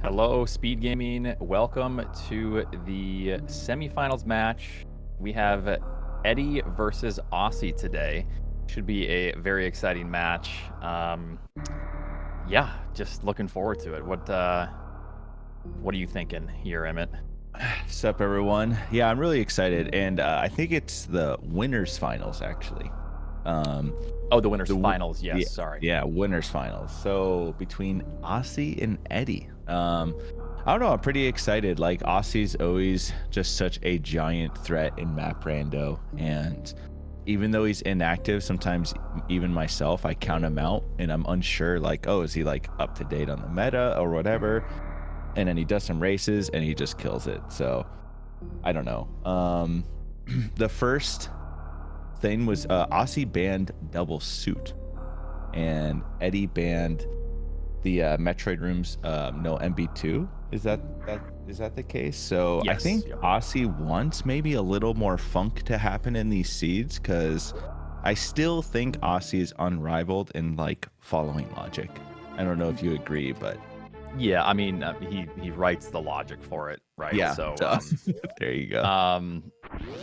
Hello, Speed Gaming. Welcome to the semifinals match. We have Eddie versus Osse today. Should be a very exciting match. Yeah, just looking forward to it. What are you thinking here, Emmett? Sup, everyone? Yeah, I'm really excited, and I think it's the winners finals actually. Oh, the winners The w- finals. yeah, Yes, sorry. yeah, winners finals. So between Aussie and Eddie. I don't know. I'm pretty excited. Like Aussie's always just such a giant threat in map rando, and even though he's inactive, sometimes even myself, I count him out, and I'm unsure. Like, oh, is he like up to date on the meta or whatever? And then he does some races and he just kills it. So I don't know. The first thing was Aussie banned double suit, and Eddie banned the Metroid rooms no MB2. Is that the case? So I Yes. think Yep. Aussie wants maybe a little more funk to happen in these seeds, because I still think Aussie is unrivaled in like following logic. I don't know if you agree, but Yeah, I mean, he writes the logic for it, right? yeah. So, So there you go.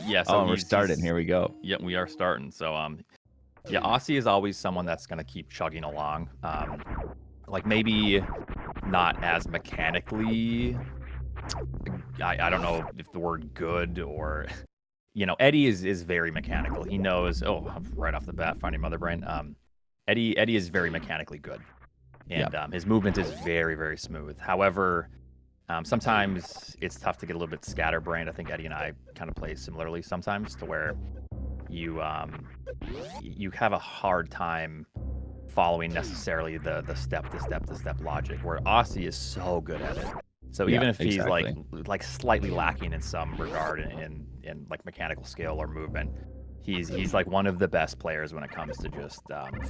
yeah. So Oh, and we're he's starting. Here we go. yeah, we are starting. So, yeah, Aussie is always someone that's going to keep chugging along. Like maybe not as mechanically. I don't know if the word good or Eddie is very mechanical. He knows. Oh, right off the bat, finding Mother Brain. Eddie is very mechanically good, Yeah. and his movement is very very smooth. However, sometimes it's tough to get a little bit scatterbrained. I think Eddie and I kind of play similarly sometimes, to where you you have a hard time following necessarily the step logic, where Aussie is so good at it. So Yeah, even if he's exactly. like slightly lacking in some regard in like mechanical skill or movement, he's like one of the best players when it comes to just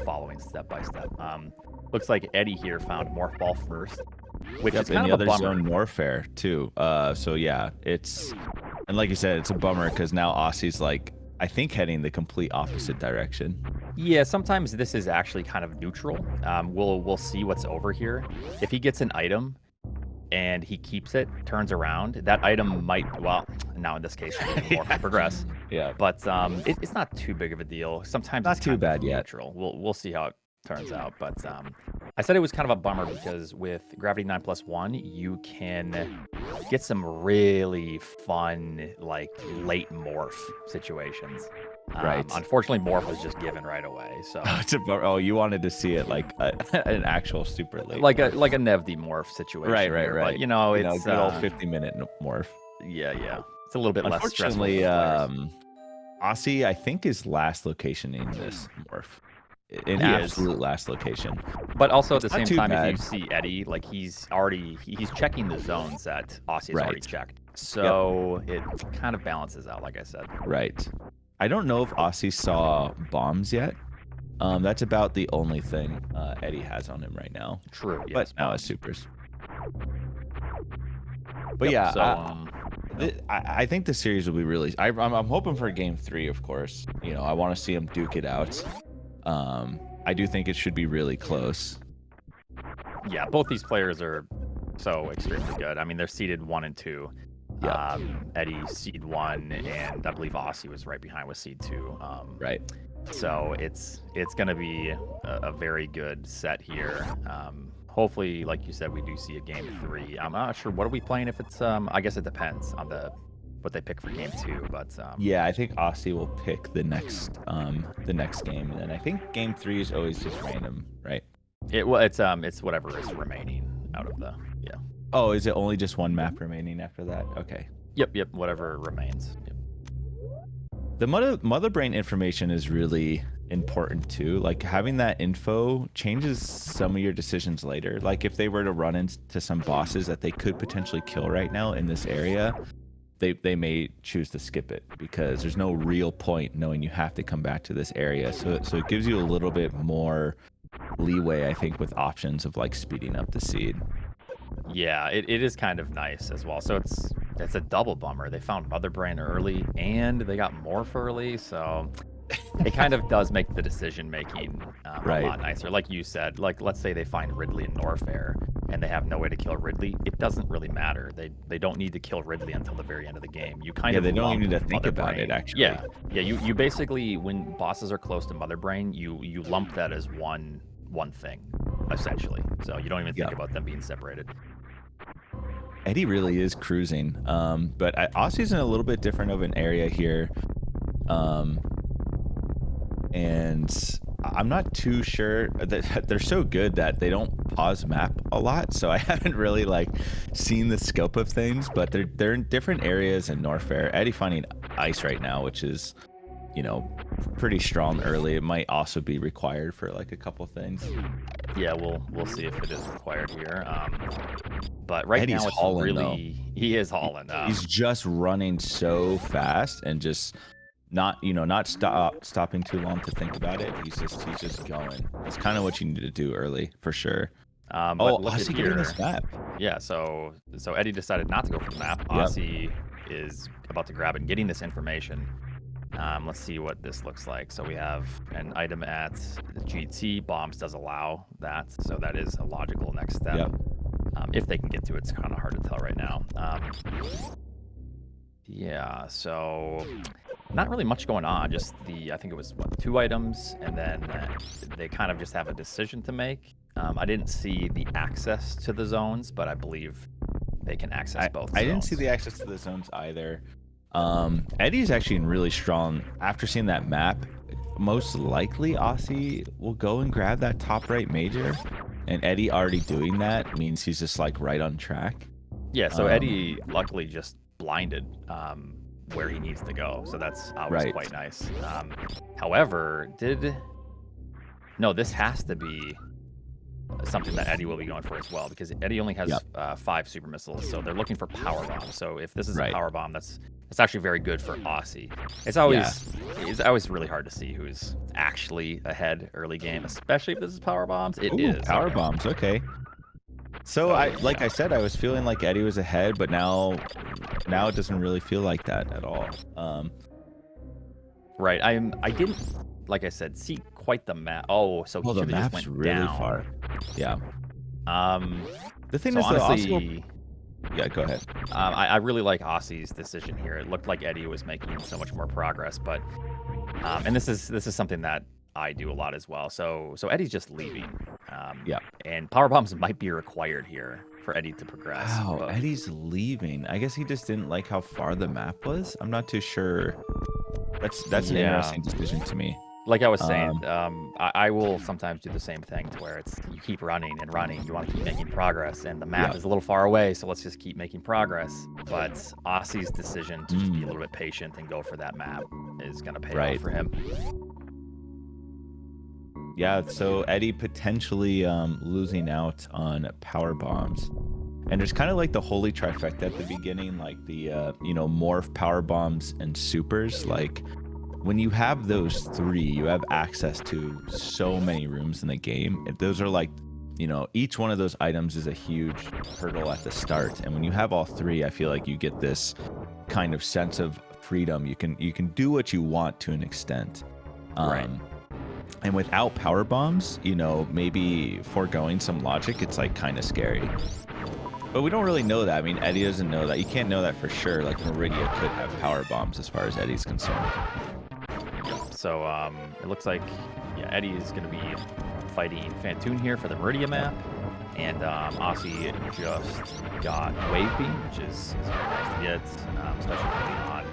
following step by step. Looks like Eddie here found Morph Ball first, which is Yep, and kind the of a other bummer. zone warfare too. So yeah, and like you said, it's a bummer because now Aussie's like, I think, heading the complete opposite direction. Yeah, sometimes this is actually kind of neutral. We'll see what's over here. If he gets an item and he keeps it, turns around, that item might, well, now in this case, more Yeah. progress. Yeah, But it's not too big of a deal. Sometimes not it's too kind of bad yet. neutral. We'll see how it turns out. But I said it was kind of a bummer because with Gravity 9+1, you can get some really fun, like, late morph situations. Right. Unfortunately, morph was just given right away. So Oh, you wanted to see it like an actual super late like a morph. Nevdi morph situation Right. here. But it's Good old 50-minute morph. yeah. It's a little bit less stressful for Unfortunately, the players. Aussie, I think, is last location in this morph. In He is. absolute last location. But also at It's the not same too time, if you bad. see Eddie, like he's checking the zones that Aussie has already Right. checked. Yep. So it kind of balances out, like I said. Right. I don't know if Aussie saw bombs yet. That's about the only thing Eddie has on him right now. True, But yes. now it's supers. But Yep. yeah, So I think the series will be really. I'm hoping for game 3, of course. I want to see him duke it out. I do think it should be really close. yeah, both these players are so extremely good. I mean, they're seeded 1 and 2. Yeah. Eddie seed 1, and I believe Aussie was right behind with seed 2. Right. So it's gonna be a very good set here. Hopefully, like you said, we do see a game 3. I'm not sure. What are we playing? If it's I guess it depends on what they pick for game 2. But Yeah, I think Aussie will pick the next game, and then I think game 3 is always just random, right? it's whatever is remaining out of the yeah. Oh, is it only just one map remaining after that? Okay. Yep. Whatever remains. Yep. The mother brain information is really important too. Like, having that info changes some of your decisions later. Like, if they were to run into some bosses that they could potentially kill right now in this area, they may choose to skip it because there's no real point knowing you have to come back to this area. So it gives you a little bit more leeway, I think, with options of like speeding up the seed. Yeah, it is kind of nice as well. So it's a double bummer. They found Mother Brain early and they got Morph early. So it kind of does make the decision making a Right. lot nicer. Like you said, like let's say they find Ridley in Norfair and they have no way to kill Ridley. It doesn't really matter. They don't need to kill Ridley until the very end of the game. You kind Yeah, of they don't lump even need to think Mother about it, Brain. actually. Yeah. You basically, when bosses are close to Mother Brain, you lump that as one thing, essentially. So you don't even think Yeah. about them being separated. Eddie really is cruising. But Aussie's in a little bit different of an area here. And I'm not too sure that they're so good that they don't pause map a lot. So I haven't really like seen the scope of things, but they're in different areas in Norfair. Eddie finding ice right now, which is, you know, pretty strong early. It might also be required for like a couple things. Yeah, we'll see if it is required here. But right Eddie's now it's hauling, really he is hauling. He's just running so fast and just not stopping too long to think about it. He's just going. That's kind of what you need to do early for sure. But look at Aussie here. getting this map. Yeah, so Eddie decided not to go for the map. Yep. Aussie is about to grab it and getting this information. Let's see what this looks like. So we have an item at GT. Bombs does allow that, so that is a logical next step. Yep. If they can get to it, it's kind of hard to tell right now. Yeah, so not really much going on. Just I think it was, what, 2 items, and then they kind of just have a decision to make. I didn't see the access to the zones, but I believe they can access both I zones. didn't see the access to the zones either. Eddie's actually in really strong. After seeing that map, most likely Aussie will go and grab that top right major. And Eddie already doing that means he's just like right on track. Yeah, so Eddie luckily just blinded where he needs to go, so that's always quite nice. However, no, this has to be something that Eddie will be going for as well, because Eddie only has 5 super missiles, so they're looking for power bombs. So if this is a power bomb, that's actually very good for Aussie. It's always really hard to see who's actually ahead early game, especially if this is power bombs. It is power bombs. Okay. So like I said, I was feeling like Eddie was ahead, but now it doesn't really feel like that at all. Right. I didn't, like I said, see quite the map. Oh, so he the just map's went really down. far. Yeah. The thing So is, honestly, yeah, go ahead. I really like Aussie's decision here. It looked like Eddie was making so much more progress, but and this is something that I do a lot as well. So Eddie's just leaving. And power bombs might be required here for Eddie to progress. Wow, Eddie's leaving. I guess he just didn't like how far the map was. I'm not too sure. That's an interesting decision to me. Like I was saying, I will sometimes do the same thing to where it's you keep running and running. You want to keep making progress, and the map is a little far away, so let's just keep making progress. But Aussie's decision to just be a little bit patient and go for that map is going to pay off for him. Yeah, so Eddie potentially losing out on power bombs. And there's kind of like the holy trifecta at the beginning, like the morph power bombs and supers. Like when you have those 3, you have access to so many rooms in the game. Those are like, each one of those items is a huge hurdle at the start. And when you have all 3, I feel like you get this kind of sense of freedom. You can do what you want to an extent. And without power bombs, maybe foregoing some logic, it's like kind of scary. But we don't really know that. I mean, Eddie doesn't know that. You can't know that for sure. Like Meridia could have power bombs as far as Eddie's concerned. So it looks like Eddie is going to be fighting Fantoon here for the Meridia map. And Aussie just got Wave Beam, which is very nice to get, especially early on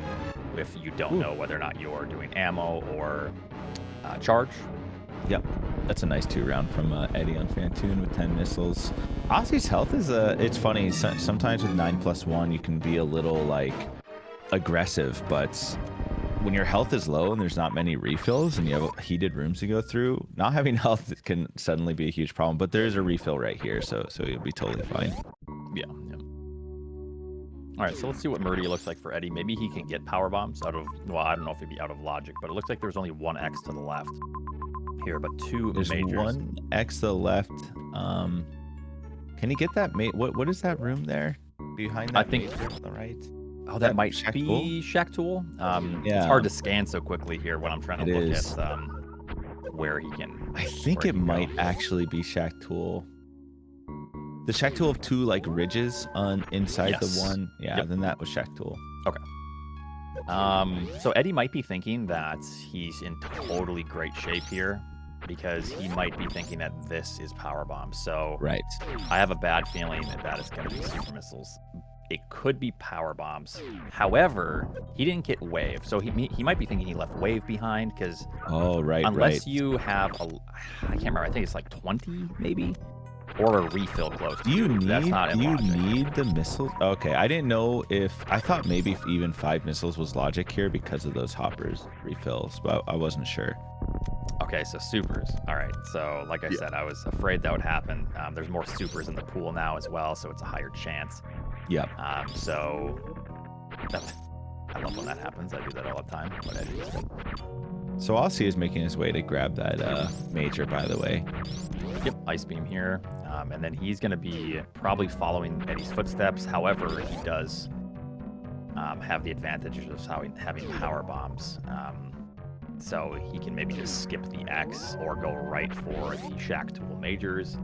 if you don't know whether or not you're doing ammo or charge. Yep, that's a nice 2-round from Eddie on Fantoon with 10 missiles. Aussie's health is it's funny. Sometimes with 9+1 you can be a little like aggressive, but when your health is low and there's not many refills and you have heated rooms to go through, not having health can suddenly be a huge problem. But there is a refill right here, so you'll be totally fine. Yeah. All right, so let's see what Meridia looks like for Eddie. Maybe he can get power bombs out of, well, I don't know if he'd be out of logic, but it looks like there's only 1 X to the left here, but 2 there's majors. 1 X to the left. Can he get that? What is that room there behind that? I think major on the right. Oh, that That might Shack Tool? be Shack Tool. It's Yeah, hard to scan so quickly here when I'm trying it to look is. at where he can I think where he it can go. might actually be Shack Tool. The Shack Tool of two like ridges on inside the Yes. one. Yeah, Yep. then that was Shack Tool. Okay. So Eddie might be thinking that he's in totally great shape here because he might be thinking that this is power bomb. So Right. I have a bad feeling that that is going to be super missiles. It could be power bombs. However, he didn't get wave, so he might be thinking he left wave behind because Oh, right, right. unless you have I can't remember. I think it's like 20 maybe, or a refill close to you. That's not Do in you logic. need the missiles? Okay, I didn't know if I thought maybe if even 5 missiles was logic here because of those hoppers refills, but I wasn't sure. Okay, so supers. All right. So like I Yeah. said, I was afraid that would happen. There's more supers in the pool now as well, so it's a higher chance. Yep. So I love when that happens. I do that all the time. But I do this thing. So Osse is making his way to grab that major, by the way. Yep, ice beam here, and then he's going to be probably following Eddie's footsteps. However, he does have the advantages of having power bombs. So he can maybe just skip the X or go right for the Shack Tool majors.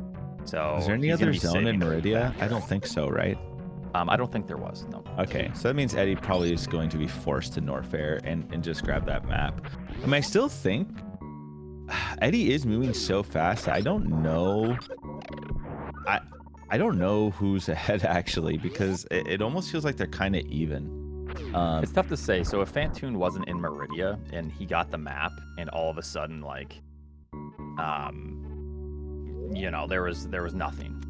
So Is there any he's gonna other be zone in saving Meridia? that I don't think so, right? I don't think there was, no. Okay, so that means Eddie probably is going to be forced to Norfair and just grab that map. I mean, I still think Eddie is moving so fast. I don't know. I don't know who's ahead actually because it almost feels like they're kind of even. It's tough to say. So if Fantoon wasn't in Meridia and he got the map and all of a sudden like there was nothing.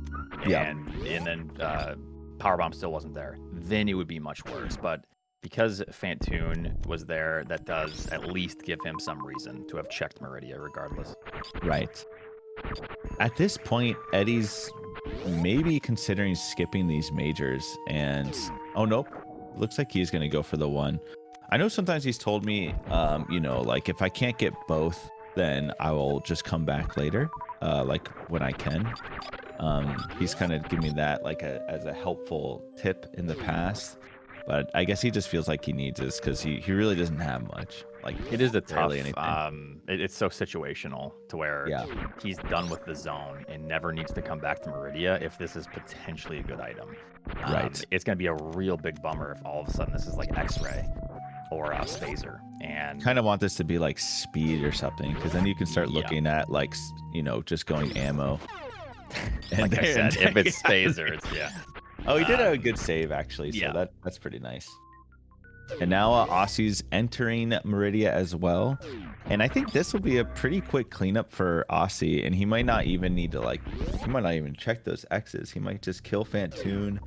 Yeah. And then Powerbomb still wasn't there, then it would be much worse. But because Fantoon was there, that does at least give him some reason to have checked Meridia regardless. Right. At this point, Eddie's maybe considering skipping these majors and oh nope. Looks like he's gonna go for the one. I know sometimes he's told me, like if I can't get both, then I will just come back later, like when I can. He's kind of given me that like as a helpful tip in the past, but I guess he just feels like he needs this because he really doesn't have much. Like It is a tough. barely anything. It's so situational to where Yeah. he's done with the zone and never needs to come back to Meridia if this is potentially a good item. Right. It's going to be a real big bummer if all of a sudden this is like X-ray or Spazer. And Kind of want this to be like speed or something because then you can start Yeah. looking at like just going ammo. like I said, if it's Spazer, it's Oh, he did have a good save actually, so yeah. that's pretty nice. And now Osse's entering Meridia as well, and I think this will be a pretty quick cleanup for Osse, and he might not even need to he might not even check those X's. He might just kill Fantoon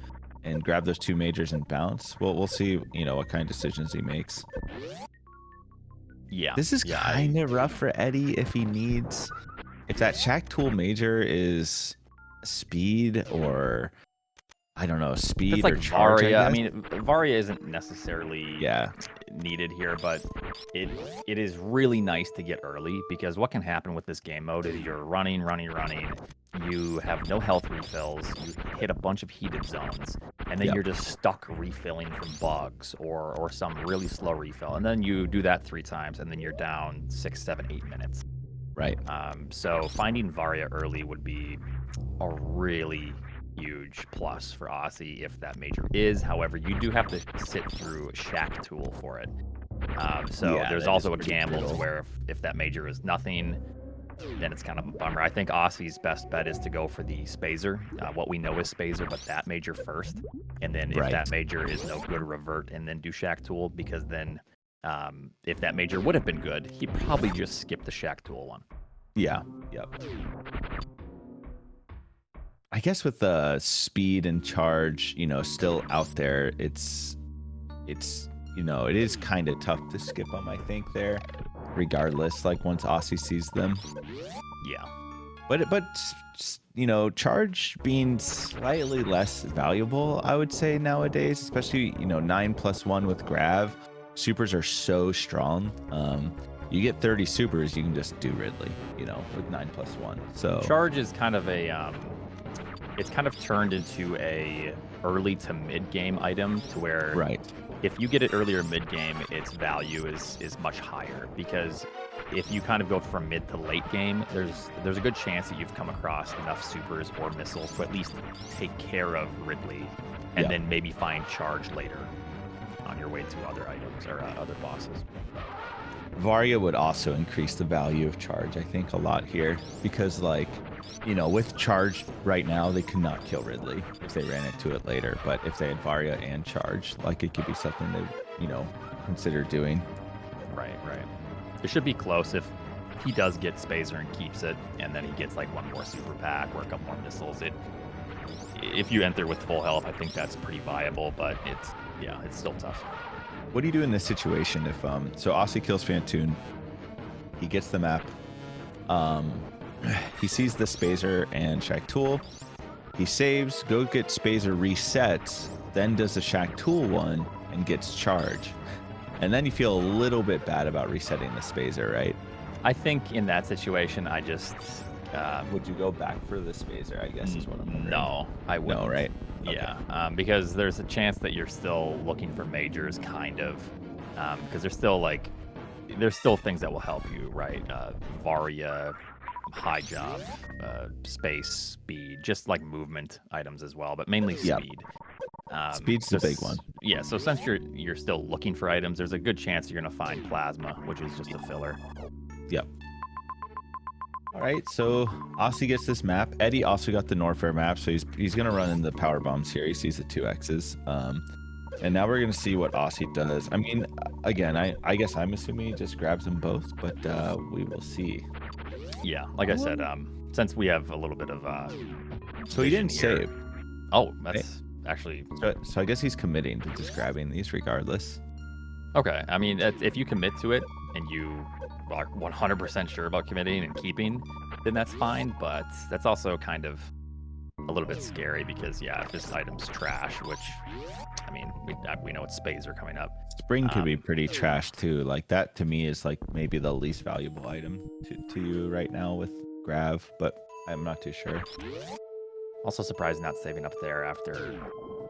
and grab those 2 majors and bounce. Well, we'll see, what kind of decisions he makes. Yeah. This is kind of rough for Eddie if that Shack Tool major is speed or I don't know, speed It's like or charge. Varia. I guess. mean, Varia isn't necessarily needed here, but it is really nice to get early because what can happen with this game mode is you're running. You have no health refills. You hit a bunch of heated zones, and then you're just stuck refilling from bugs or some really slow refill. And then you do that 3 times, and then you're down 6, 7, 8 minutes. Right. So finding Varia early would be a really huge plus for Osse if that major is. However, you do have to sit through Shack Tool for it. There's also a gamble to where if that major is nothing, then it's kind of a bummer. I think Osse's best bet is to go for the Spazer. What we know is Spazer, but that major first. And then if that major is no good, revert and then do Shack Tool, because then if that major would have been good, he'd probably just skip the Shack Tool one. Yeah. Yep. I guess with the speed and charge, still out there, it is kind of tough to skip them, I think, there, regardless, like once Osse sees them. Yeah. But charge being slightly less valuable, I would say nowadays, especially, 9+1 with Grav. Supers are so strong. You get 30 supers, you can just do Ridley, with 9+1. So charge is kind of it's kind of turned into a early to mid game item to where if you get it earlier mid game, its value is much higher because if you kind of go from mid to late game, there's a good chance that you've come across enough supers or missiles to at least take care of Ridley, and then maybe find charge later on your way to other items or other bosses. Varia would also increase the value of charge, I think, a lot here because, like, you know, with charge right now, they could not kill Ridley if they ran into it later. But if they had Varia and charge, like, it could be something they, you know, consider doing. Right. It should be close if he does get Spazer and keeps it, and then he gets like one more super pack or a couple more missiles. If you enter with full health, I think that's pretty viable, but it's still tough. What do you do in this situation if so Osse kills Fantoon, he gets the map, he sees the Spazer and Shaq-Tool, he saves, go get Spazer, resets, then does the Shaq-Tool one and gets charge, and then you feel a little bit bad about resetting the Spazer, right? I think in that situation, I just would you go back for the Spazer, I guess is what I'm wondering. No, I wouldn't. No, right? Yeah, because there's a chance that you're still looking for majors, kind of, because there's still things that will help you, right? Varia, high jump, space, speed, just like movement items as well, but mainly speed. Speed's the big one. Yeah, so since you're still looking for items, there's a good chance you're gonna find plasma, which is just a filler. Yep. All right, so Osse gets this map. Eddie also got the Norfair map, so he's gonna run in the power bombs here. He sees the 2X's, and now we're gonna see what Osse does. I mean, again, I guess I'm assuming he just grabs them both, but we will see. Yeah, like I said, since we have a little bit of so he didn't save. Oh, that's actually so I guess he's committing to just grabbing these regardless. Okay, I mean, if you commit to it and you are 100% sure about committing and keeping, then that's fine, but that's also kind of a little bit scary because, yeah, if this item's trash, which, I mean, we know it's Spazer coming up. Spring could be pretty trash, too. Like, that, to me, is, like, maybe the least valuable item to you right now with Grav, but I'm not too sure. Also surprised not saving up there after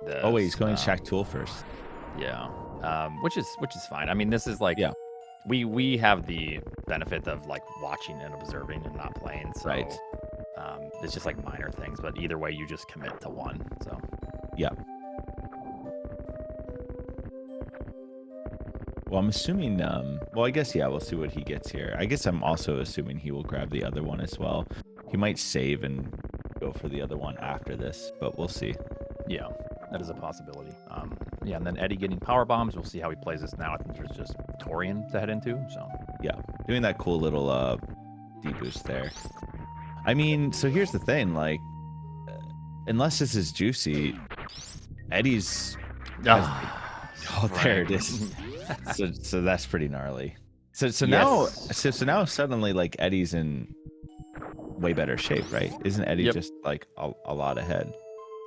the... Oh, wait, he's going Shaq-Tool first. Yeah, which is fine. I mean, this is, like... Yeah. We have the benefit of like watching and observing and not playing, so right. It's just like minor things, but either way you just commit to one. So yeah. Well, I'm assuming well, I guess we'll see what he gets here. I guess I'm also assuming he will grab the other one as well. He might save and go for the other one after this, but we'll see. Yeah, that is a possibility. Yeah, and then Eddie getting power bombs. We'll see how he plays this now. I think there's just Torian to head into. So yeah, doing that cool little D-boost there. I mean, so here's the thing, like, unless this is juicy, Eddie's... Oh, there it is. so that's pretty gnarly. So now suddenly, like, Eddie's in way better shape, right? Isn't Eddie just like a lot ahead?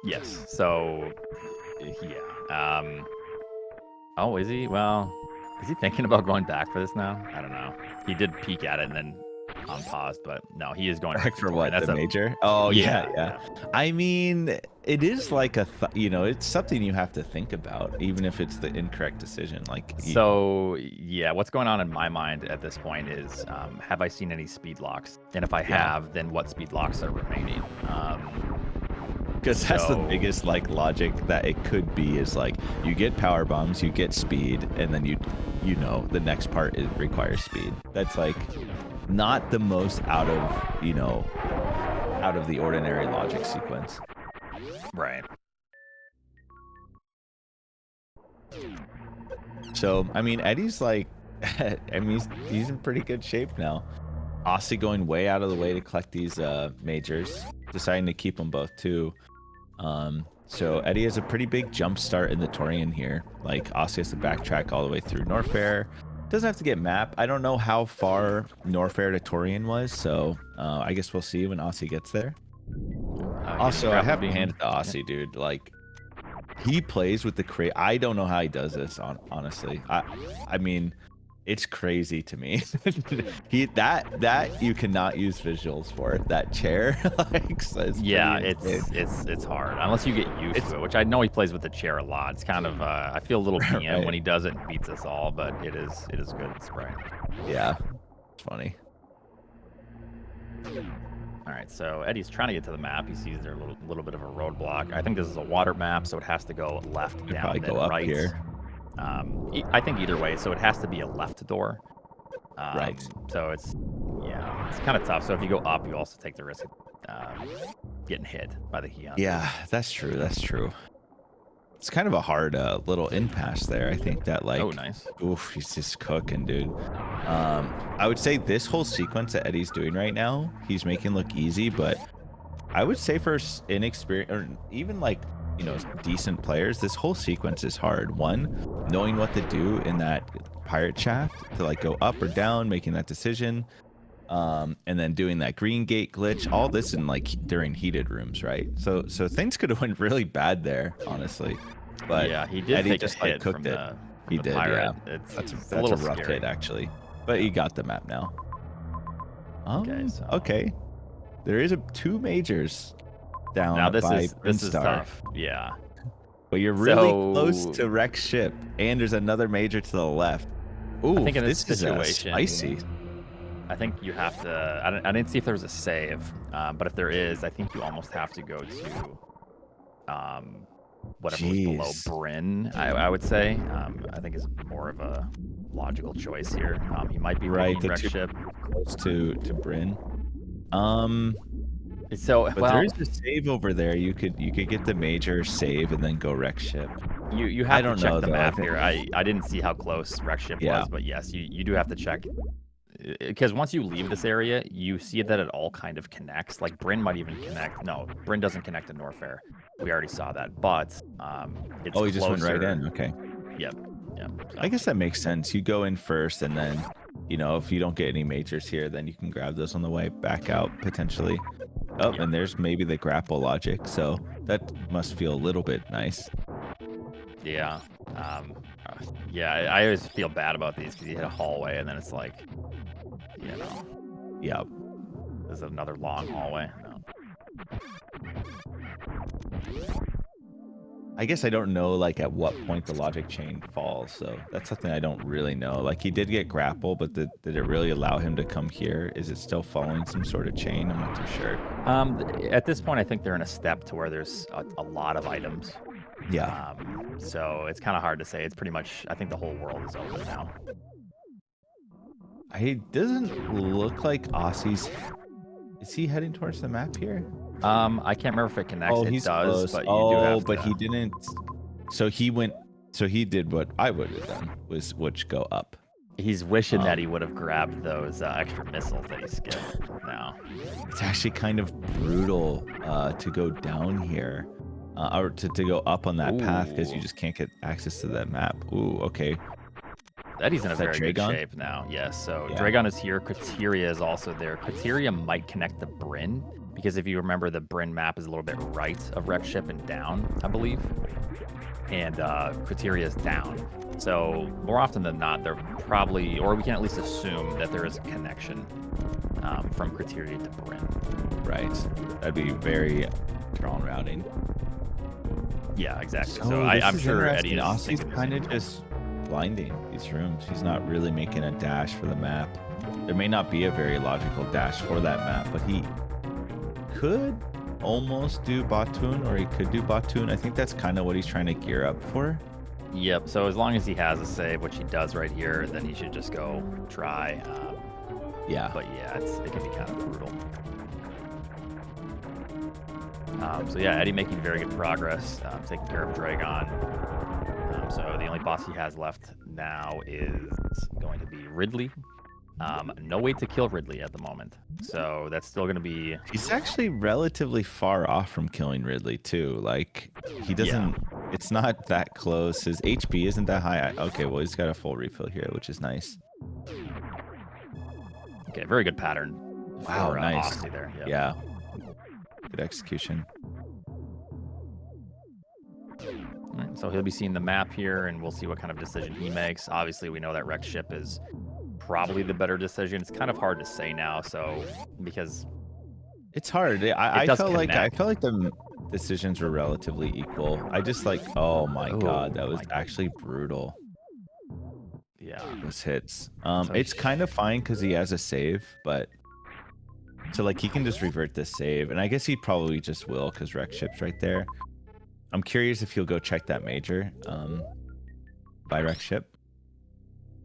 Yes. So yeah. Oh, is he? Well, is he thinking about going back for this now? I don't know. He did peek at it and then on pause, but no, he is going back for what? That's the major? Oh, yeah. I mean, it is like it's something you have to think about, even if it's the incorrect decision. Like, so yeah, what's going on in my mind at this point is, have I seen any speed locks? And if I have, then what speed locks are remaining? Because that's the biggest like logic that it could be is like you get power bombs, you get speed, and then you know the next part requires speed. That's like not the most out of the ordinary logic sequence. Right. So I mean, Eddie's like, I mean, he's in pretty good shape now. Osse going way out of the way to collect these majors, deciding to keep them both too. So Eddie has a pretty big jump start in the Torian here. Like, Osse has to backtrack all the way through Norfair. Doesn't have to get map. I don't know how far Norfair to Torian was, so I guess we'll see when Osse gets there. Also, I have to hand it to Osse, dude. Like, he plays with the crate. I don't know how he does this, honestly. I mean, It's crazy to me. That you cannot use visuals for that chair. Like, so it's Yeah, pretty insane. it's hard unless you get used It's to it, which I know he plays with the chair a lot. It's kind of I feel a little DM right. when he does it and beats us all, but it is good spray. Yeah, it's funny. All right, so Eddie's trying to get to the map. He sees there's a little bit of a roadblock. I think this is a water map, so it has to go left, Should down, probably then go up right. here. I think either way, so it has to be a left door. Right. So it's kind of tough. So if you go up, you also take the risk of getting hit by the Heon. Yeah, that's true. That's true. It's kind of a hard little impasse there. I think that like, Oh, nice. oof, he's just cooking, dude. I would say this whole sequence that Eddie's doing right now, he's making look easy, but I would say for inexperienced or even like, you know, decent players, this whole sequence is hard. One, knowing what to do in that pirate shaft to like go up or down, making that decision. And then doing that green gate glitch, all this in like during heated rooms, right? So things could have went really bad there, honestly. But Yeah, he did Eddie take just a like hit cooked from it. from He the did, pirate. yeah. It's That's a a little rough scary. hit actually, but he got the map now. Okay. There is two majors down Now this by is Brinstar, tough. Yeah. but you're really close So to Rex ship, and there's another major to the left. Ooh, I think in this this is situation, spicy. I think you have to. I didn't see if there was a save, but if there is, I think you almost have to go to whatever was below Jeez. Bryn. I would say. I think is more of a logical choice here. He might be Right, thinking the Rex two ship. close to Bryn. So But there is a save over there. You could get the major save and then go wreck ship. you I have to don't check know the though. map here. I didn't see how close Rex ship Yeah. was, but yes, you do have to check. Because once you leave this area, you see that it all kind of connects. Like Bryn might even connect. No, Bryn doesn't connect to Norfair. We already saw that. But it's Oh, he just went right in. Okay. Yep. Yep. So, I guess that makes sense. You go in first, and then, you know, if you don't get any majors here, then you can grab those on the way back out potentially. Oh, Yep. and there's maybe the grapple logic. So that must feel a little bit nice. yeah. Yeah. I always feel bad about these because you hit a hallway and then it's like, you know, Yeah. there's another long hallway. No. I guess I don't know like at what point the logic chain falls, so that's something I don't really know. Like he did get grapple, but did it really allow him to come here? Is it still following some sort of chain? I'm not too sure. At this point, I think they're in a step to where there's a lot of items. Yeah. So it's kind of hard to say. It's pretty much, I think the whole world is open now. It doesn't look like Osse's. Is he heading towards the map here? I can't remember if it connects. Oh, it he's does, close. but you do have but to. he didn't. So he went. So he did what I would have done, which go up. He's wishing that he would have grabbed those extra missiles that he skipped now. It's actually kind of brutal to go down here, or to go up on that path because you Ooh. just can't get access to that map. Ooh, okay. Eddie's in a Is that very good Dragon? shape now. Yes, so Yeah. Dragon is here. Criteria is also there. Criteria might connect the Bryn, because if you remember, the Bryn map is a little bit right of Rex ship and down, I believe. And Criteria is down. So more often than not, they're probably, or we can at least assume that there is a connection from Criteria to Bryn. Right. That'd be very drawn routing. Yeah, exactly. So I'm sure Eddie is Osse's thinking the kind same of thing. just blinding these rooms. He's not really making a dash for the map. There may not be a very logical dash for that map, but he could almost do Batoon, or he could do Batoon. I think that's kind of what he's trying to gear up for. Yep. So as long as he has a save, which he does right here, then he should just go try. Yeah. But yeah, it can be kind of brutal. So yeah, Eddie making very good progress, taking care of Dragon. So the only boss he has left now is going to be Ridley. No way to kill Ridley at the moment. So that's still going to be... He's actually relatively far off from killing Ridley too. Like he doesn't, it's not that close. His HP isn't that high. Okay, well he's got a full refill here, which is nice. Okay, very good pattern. Wow, for, nice. Osse there. Yep. Yeah. Good execution. All right, So he'll be seeing the map here, and we'll see what kind of decision he makes. Obviously, we know that wreck ship is probably the better decision. It's kind of hard to say now, so because It's hard. it I does felt like connect. the decisions were relatively equal. I just like, oh my god, that Oh was my god. actually brutal. Yeah. Those hits. So It's kind of fine because he has a save, but so like he can just revert this save, and I guess he probably just will because wreck ship's right there. I'm curious if he'll go check that major by wreck ship,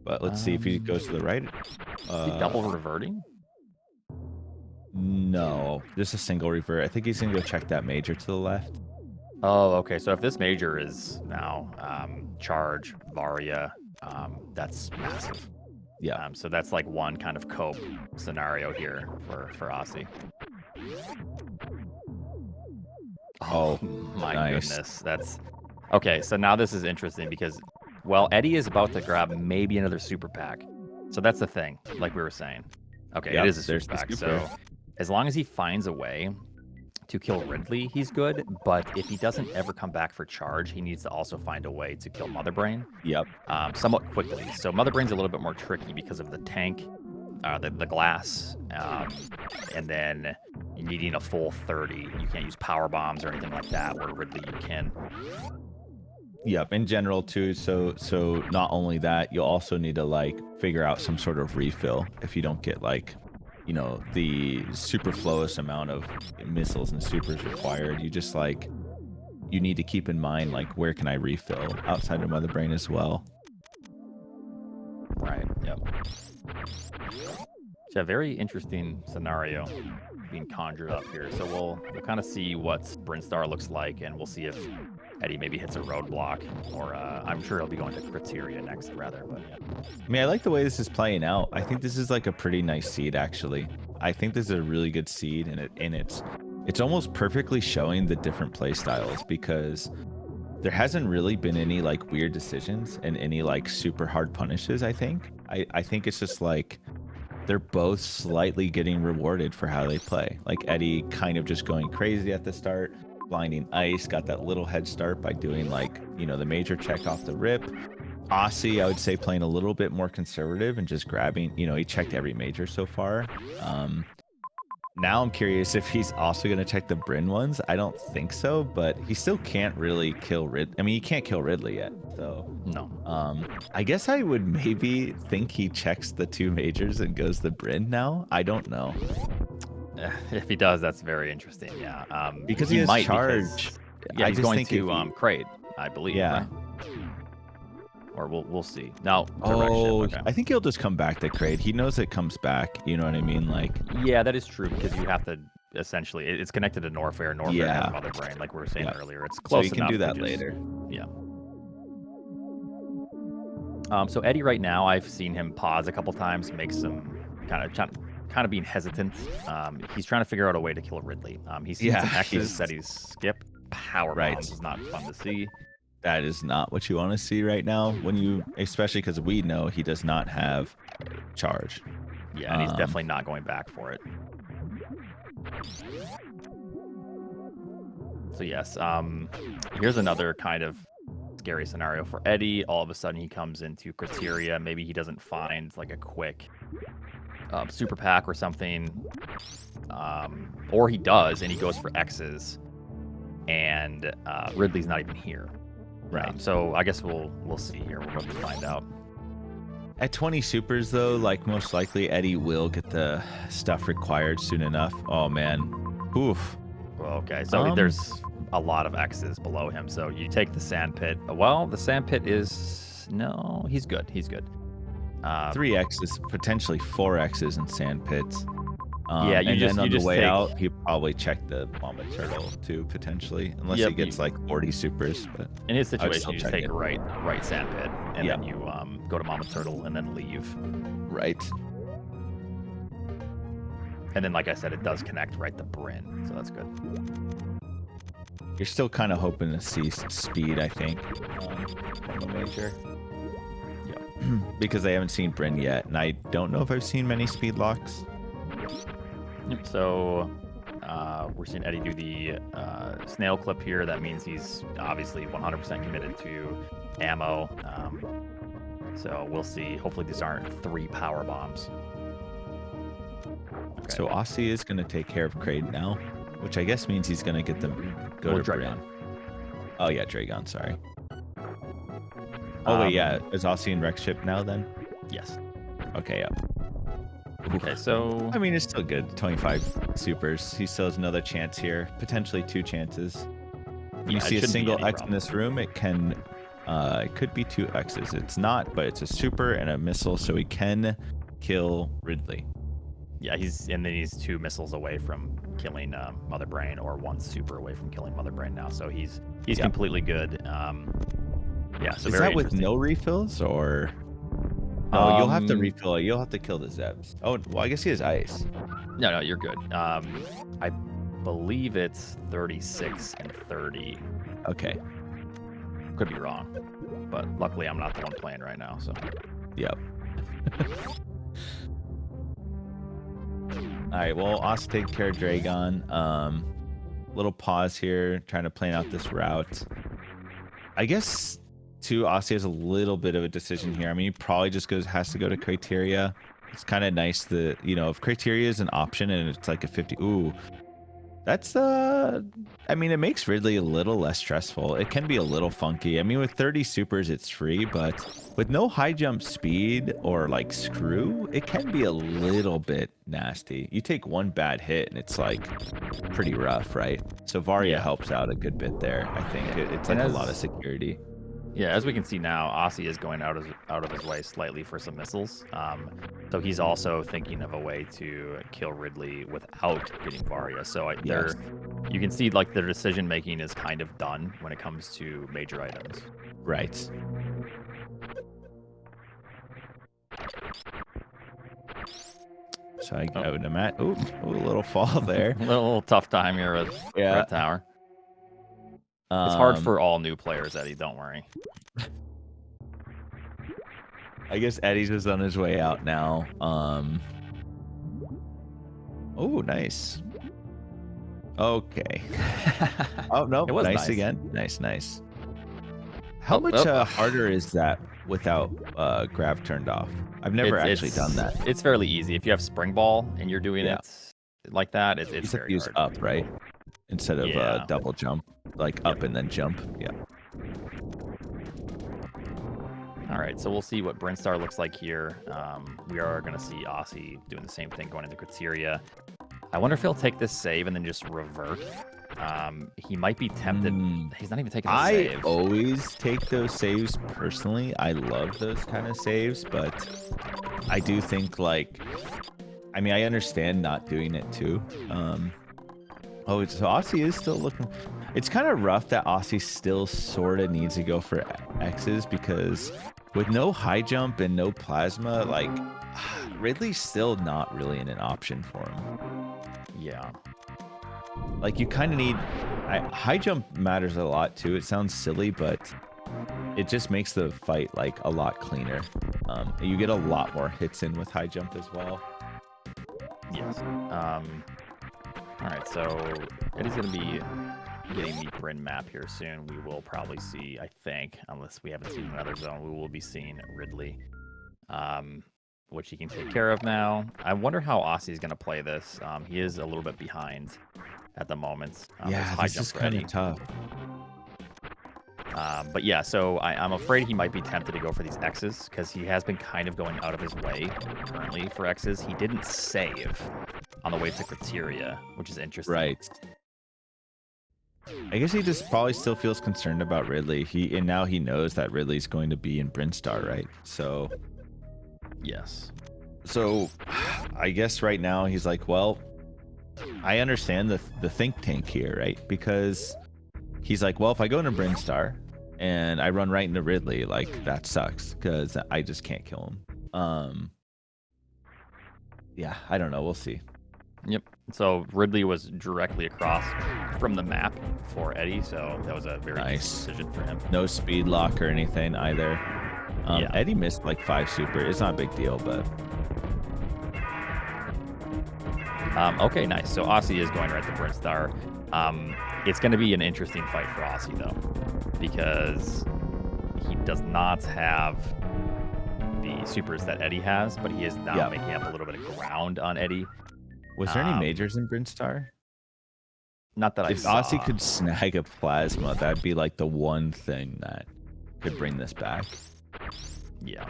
but let's see if he goes to the right. is he double reverting? No, just a single revert. I think he's gonna go check that major to the left. Oh, okay. So if this major is now charge Varia, that's massive. Yeah. So that's like one kind of cope scenario here for Osse. Oh, my nice. goodness. That's okay. So now this is interesting because, well, Eddie is about to grab maybe another super pack. So that's the thing, like we were saying. Okay, Yep, it is a there's super the pack. super. So as long as he finds a way to kill Ridley, he's good. But if he doesn't ever come back for charge, he needs to also find a way to kill Mother Brain. Yep. Somewhat quickly. So Mother Brain's a little bit more tricky because of the tank, the glass, and then needing a full 30. You can't use power bombs or anything like that, where Ridley you can. Yep, in general too. So not only that, you'll also need to like figure out some sort of refill if you don't get like, you know, the superfluous amount of missiles and supers required. You just like you need to keep in mind like where can I refill outside of Mother Brain as well. Right. Yep. It's a very interesting scenario being conjured up here. So we'll kind of see what Brinstar looks like, and we'll see if Eddie maybe hits a roadblock, or I'm sure he'll be going to Criteria next, rather. But yeah. I mean, I like the way this is playing out. I think this is like a pretty nice seed, actually. I think this is a really good seed, and it's almost perfectly showing the different play styles because there hasn't really been any like weird decisions and any like super hard punishes. I think it's just like they're both slightly getting rewarded for how they play. Like Eddie kind of just going crazy at the start, blinding ice, got that little head start by doing like, you know, the major check off the rip. Osse, I would say, playing a little bit more conservative and just grabbing, you know, he checked every major so far. Now I'm curious if he's also going to check the Bryn ones. I don't think so, but he still can't really kill Ridley. I mean, he can't kill Ridley yet, so No. I guess I would maybe think he checks the 2 majors and goes the Bryn now. I don't know. If he does, that's very interesting. Yeah. Because he has might, charge. because, yeah, I he's just going think to if he- Kraid, I believe. Yeah. Right? Or we'll see. No. Oh, Okay. I think he'll just come back to Kraid. He knows it comes back. You know what I mean? Like, Yeah, that is true because you have to essentially it's connected to Norfair. Norfair Yeah. has Mother Brain, like we were saying Yeah. earlier. It's so close you can enough do to that just- later. Yeah. So Eddie, right now, I've seen him pause a couple times, make some kind of being hesitant. He's trying to figure out a way to kill Ridley. He's seen some Yeah, X's that he's skipped. Power Right. bombs is not fun to see. That is not what you want to see right now. When you, especially because we know he does not have charge. Yeah, and he's definitely not going back for it. So yes, here's another kind of scary scenario for Eddie. All of a sudden he comes into Criteria. Maybe he doesn't find like a quick super pack or something. Or he does, and he goes for X's. And Ridley's not even here. Right. So I guess we'll see here. We're about to find out. At 20 supers, though, like most likely Eddie will get the stuff required soon enough. Oh, man. Oof. Well, okay, so there's a lot of X's below him. So you take the sand pit. Well, the sand pit is... No, he's good. He's good. 3 X's, potentially 4 X's in sand pits. Yeah, and then on the way take... out, he probably check the mama turtle too, potentially, unless he gets like 40 supers. But in his situation, you just take it. right sand pit, and then you go to mama turtle, and then leave. Right. And then, like I said, it does connect right to Bryn, so that's good. You're still kind of hoping to see speed, I think, from the major. Yeah. Because they haven't seen Bryn yet, and I don't know if I've seen many speed locks. So we're seeing Eddie do the snail clip here. That means he's obviously 100% committed to ammo. So we'll see. Hopefully these aren't 3 power bombs. Okay. So Osse is going to take care of Kraid now, which I guess means he's going to get them go to Dragon. Oh yeah, Dragon. Sorry. Oh wait, yeah. Is Osse in Rex ship now then? Yes. Okay, yeah. Okay, so I mean, it's still good. 25 supers. He still has another chance here. Potentially 2 chances. You see a single X in this room, it can it could be 2 X's. It's not, but it's a super and a missile, so he can kill Ridley. Yeah, he's 2 missiles away from killing Mother Brain, or 1 super away from killing Mother Brain now. So he's completely good. Yeah, so is that with no refills or? No, you'll have to refill it. You'll have to kill the Zebs. Oh, well, I guess he has ice. No, you're good. I believe it's 36 and 30. Okay. Could be wrong, but luckily I'm not the one playing right now. So. Yep. All right. Well, Osse take care of Dragon. Little pause here, trying to plan out this route. I guess. Osse has a little bit of a decision here. I mean, he probably just has to go to Criteria. It's kind of nice that, if Criteria is an option and it's like a 50. Ooh, that's, I mean, it makes Ridley a little less stressful. It can be a little funky. I mean, with 30 supers, it's free, but with no high jump speed or like screw, it can be a little bit nasty. You take 1 bad hit and it's like pretty rough, right? So Varia helps out a good bit there. I think it's like a lot of security. Yeah, as we can see now, Osse is going out of his way slightly for some missiles. So he's also thinking of a way to kill Ridley without getting Varia. So you can see like their decision making is kind of done when it comes to major items. Right. So I would imagine. Ooh, a little fall there. A little tough time here at Red Tower. It's hard for all new players, Eddie. Don't worry. I guess Eddie's just on his way out now. Oh, nice. Okay. Oh no, nice again. Nice. How much harder is that without grav turned off? I've never actually done that. It's fairly easy. If you have spring ball and you're doing it like that, it's very use hard. Up, right? Instead of double jump, like up and then jump. Yeah. All right, so we'll see what Brinstar looks like here. We are going to see Osse doing the same thing, going into Criteria. I wonder if he'll take this save and then just revert. He might be tempted. He's not even taking the save. I always take those saves personally. I love those kind of saves, but I do think I mean, I understand not doing it too. So Osse is still looking. It's kind of rough that Osse still sort of needs to go for X's because with no high jump and no plasma, Ridley's still not really an option for him. Yeah. You kind of need high jump matters a lot too. It sounds silly, but it just makes the fight a lot cleaner. You get a lot more hits in with high jump as well. Yes. All right, so Eddie's going to be getting the Bryn map here soon. We will probably see, I think, unless we haven't seen another zone, we will be seeing Ridley, which he can take care of now. I wonder how Osse is going to play this. He is a little bit behind at the moment. This is kind of tough. But yeah, so I'm afraid he might be tempted to go for these X's because he has been kind of going out of his way currently for X's. He didn't save on the way to Criteria, which is interesting. Right. I guess he just probably still feels concerned about Ridley. And now he knows that Ridley's going to be in Brinstar, right? So yes. So I guess right now he's like, well, I understand the think tank here, right? Because he's like, well, if I go into Brinstar and I run right into Ridley, that sucks because I just can't kill him. Yeah, I don't know. We'll see. Yep. So Ridley was directly across from the map for Eddie, so that was a very nice decision for him. No speed lock or anything either. Eddie missed 5 super. It's not a big deal, but okay, nice. So Osse is going right to Brinstar. It's going to be an interesting fight for Osse though, because he does not have the supers that Eddie has, but he is now making up a little bit of ground on Eddie. Was there any majors in Brinstar? Not that I saw. If Osse could snag a plasma, that'd be like the one thing that could bring this back. Yeah.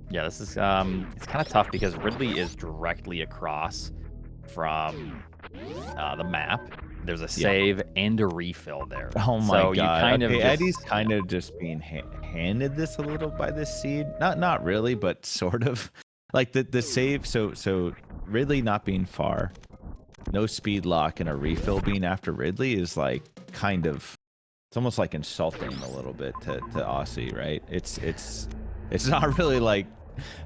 Yeah, this is it's kind of tough because Ridley is directly across from the map. There's a save and a refill there. Oh my god! You kind of Eddie's kind of just being handed this a little by this seed. Not really, but sort of. Like the save. So Ridley not being far, no speed lock, and a refill being after Ridley is like kind of. It's almost like insulting a little bit to Osse, right? It's not really like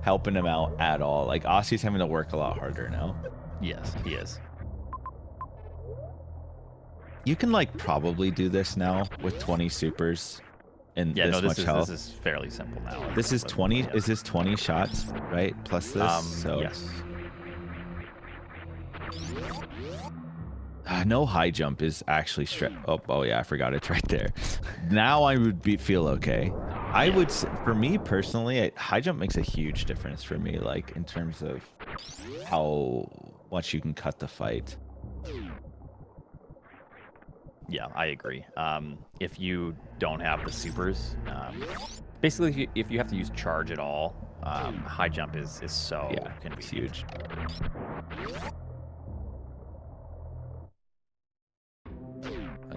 helping him out at all. Like Osse's having to work a lot harder now. Yes, he is. You can like probably do this now with 20 supers and much health. This is fairly simple now. This is 20. Is this 20 shots, right? Plus this. Yes. No high jump is actually oh yeah, I forgot it's right there. Now I would feel okay. I would, for me personally, high jump makes a huge difference for me, like in terms of how much you can cut the fight. Yeah, I agree. If you don't have the supers, basically if you have to use charge at all, high jump is so it's huge.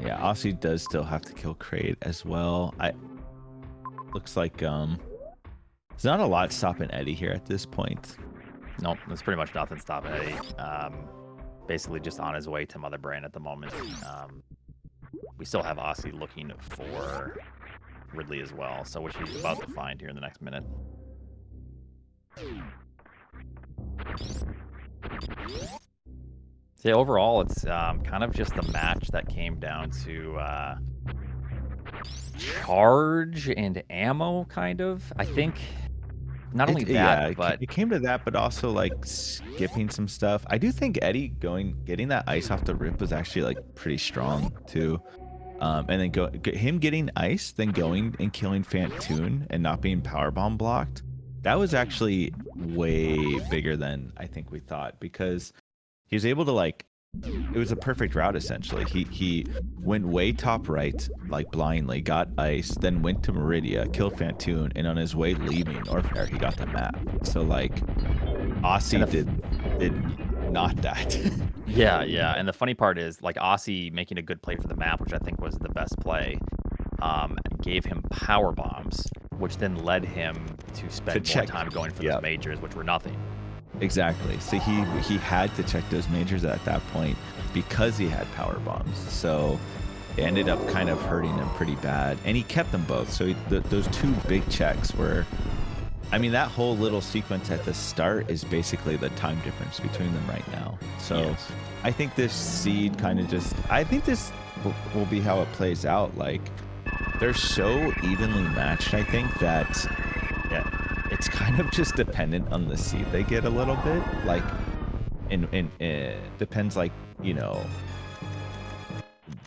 Yeah, Osse does still have to kill Kraid as well. Looks like there's not a lot stopping Eddie here at this point. Nope, there's pretty much nothing stopping Eddie. Basically just on his way to Mother Brain at the moment. We still have Osse looking for Ridley as well, so which he's about to find here in the next minute. So yeah, overall, it's kind of just a match that came down to charge and ammo, kind of. I think not only that, but it came to that, but also like skipping some stuff. I do think Eddie getting that ice off the rip was actually like pretty strong too. And then him getting ice, then going and killing Fantoon and not being powerbomb blocked. That was actually way bigger than I think we thought, because he was able to like, it was a perfect route essentially. He went way top right, like blindly, got ice, then went to Meridia, killed Fantoon, and on his way leaving Orfair, he got the map. So like, Osse did not that. Yeah, and the funny part is like Osse making a good play for the map, which I think was the best play, gave him power bombs, which then led him to spend more time going for those majors, which were nothing. Exactly. So he had to check those majors at that point because he had power bombs. So it ended up kind of hurting him pretty bad, and he kept them both. So those two big checks were, I mean, that whole little sequence at the start is basically the time difference between them right now. So I think this seed kind of I think this will be how it plays out. Like, they're so evenly matched, I think, that it's kind of just dependent on the seed they get a little bit. Like, it depends, like, you know,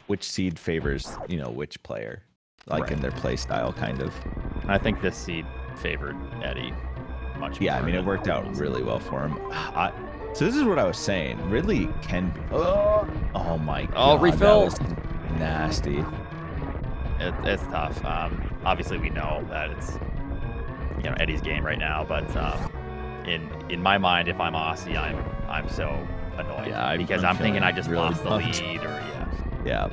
which seed favors, you know, which player, like in their play style, kind of. I think this seed favored Eddie much more. Yeah, I mean, it worked out really well for him. So this is what I was saying. Ridley can be... Oh my god. Oh, refill. That was nasty. It's tough. Obviously, we know that it's, you know, Eddie's game right now, but in my mind, if I'm Osse, I'm so annoyed. Yeah, because I'm thinking I just really lost the lead, or Yeah.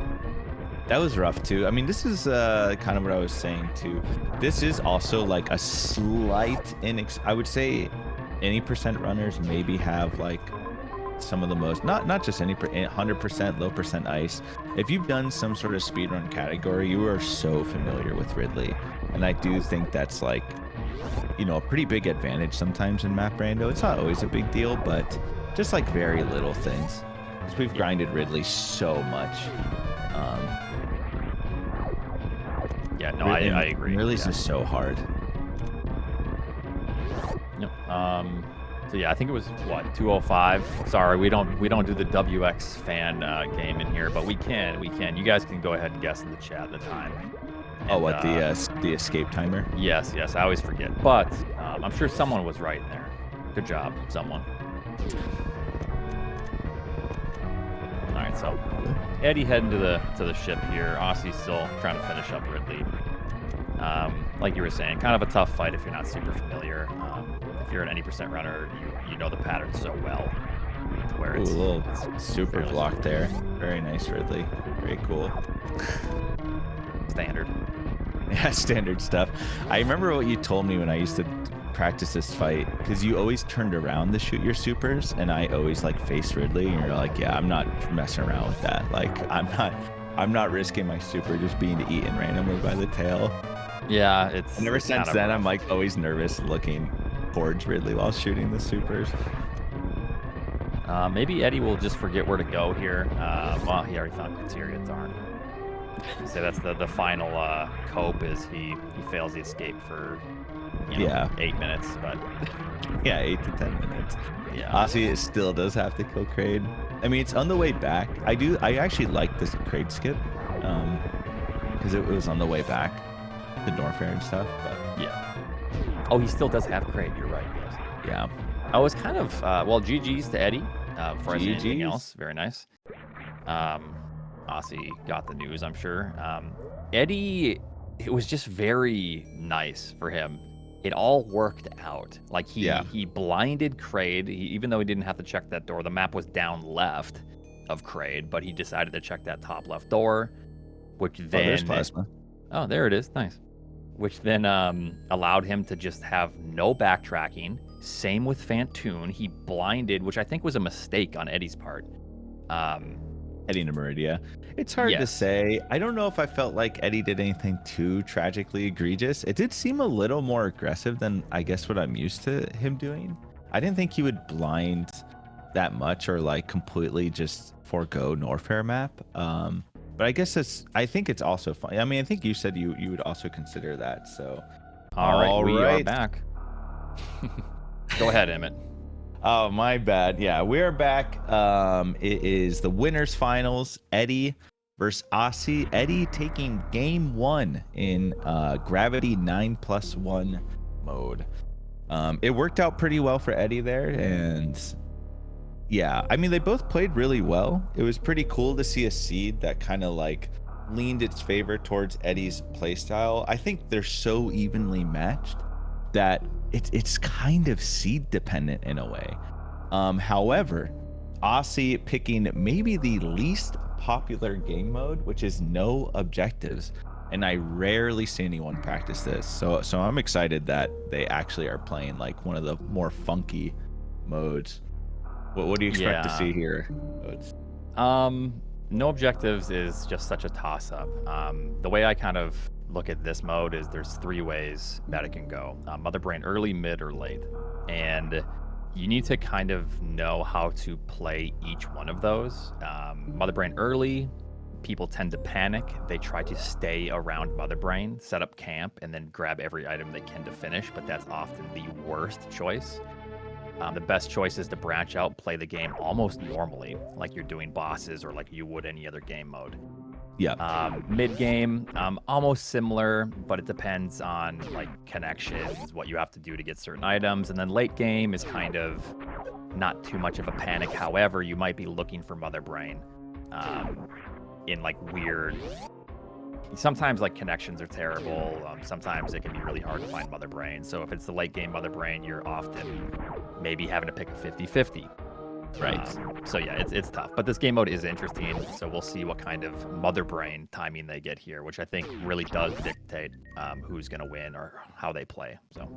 That was rough too. I mean, this is kind of what I was saying too. This is also like a slight I would say any percent runners maybe have like some of the most, not just any 100% low percent ice. If you've done some sort of speedrun category, you are so familiar with Ridley, and I do think that's like, you know, a pretty big advantage sometimes in map rando. It's not always a big deal, but just like very little things. Because we've grinded Ridley so much. Yeah, no, I agree. Ridley's just so hard. No, So yeah, I think it was what 205. Sorry, we don't do the WX fan game in here, but we can. You guys can go ahead and guess in the chat the time. Oh, And, what the escape timer? Yes, I always forget, but I'm sure someone was right in there. Good job, someone. All right, so Eddie heading to the ship here. Osse's still trying to finish up Ridley. Like you were saying, kind of a tough fight if you're not super familiar. If you're an 80% runner, you know the pattern so well. Where it's, little super block there. Very nice, Ridley. Very cool. Standard. Yeah, standard stuff. I remember what you told me when I used to practice this fight, because you always turned around to shoot your supers, and I always like face Ridley, and you're like, yeah, I'm not messing around with that. Like, I'm not risking my super just being eaten randomly by the tail. Yeah, it's. And ever it's since kind of then, rough. I'm like always nervous looking towards Ridley while shooting the supers. Maybe Eddie will just forget where to go here. Well, he already found criteria. Darn. So that's the final cope is he fails the escape for 8 minutes, but yeah, 8 to 10 minutes. Yeah, Osse still does have to kill Kraid. I mean, it's on the way back. I actually like this Kraid skip, because it was on the way back, the Norfair and stuff. But yeah. Oh, he still does have Kraid. You're right. Yes. yeah. I was kind of well, GG's to Eddie before I say anything GGs. else. Very nice. Osse got the news, I'm sure. Eddie, it was just very nice for him. It all worked out. Like he blinded Kraid, even though he didn't have to check that door. The map was down left of Kraid, but he decided to check that top left door, which then there's plasma. Oh, there it is. Nice. Which then allowed him to just have no backtracking. Same with Fantoon. He blinded, which I think was a mistake on Eddie's part. Eddie Namuridia. It's hard to say. I don't know if I felt like Eddie did anything too tragically egregious. It did seem a little more aggressive than I guess what I'm used to him doing. I didn't think he would blind that much or like completely just forego Norfair map. But I guess I think it's also fun. I mean, I think you said you would also consider that. So all right, we are back. Go ahead, Emmett. Oh, my bad. Yeah, we're back. It is the winners finals. Eddie versus Osse. Eddie taking game 1 in Gravity 9+1 mode. It worked out pretty well for Eddie there, and yeah, I mean, they both played really well. It was pretty cool to see a seed that kind of like leaned its favor towards Eddie's playstyle. I think they're so evenly matched that it's kind of seed dependent in a way. However, Osse picking maybe the least popular game mode, which is no objectives, and I rarely see anyone practice this. So I'm excited that they actually are playing like one of the more funky modes. What do you expect to see here? No objectives is just such a toss-up. The way I kind of look at this mode is there's 3 ways that it can go. Mother Brain early, mid, or late. And you need to kind of know how to play each one of those. Mother Brain early, people tend to panic. They try to stay around Mother Brain, set up camp, and then grab every item they can to finish, but that's often the worst choice. The best choice is to branch out, play the game almost normally, like you're doing bosses or like you would any other game mode. Yeah. Mid game, almost similar, but it depends on like connections, what you have to do to get certain items. And then late game is kind of not too much of a panic. However, you might be looking for Mother Brain in like weird. Sometimes like connections are terrible. Sometimes it can be really hard to find Mother Brain. So if it's the late game Mother Brain, you're often maybe having to pick a 50-50. Right. So yeah, it's tough. But this game mode is interesting. So we'll see what kind of Mother Brain timing they get here, which I think really does dictate who's going to win or how they play. So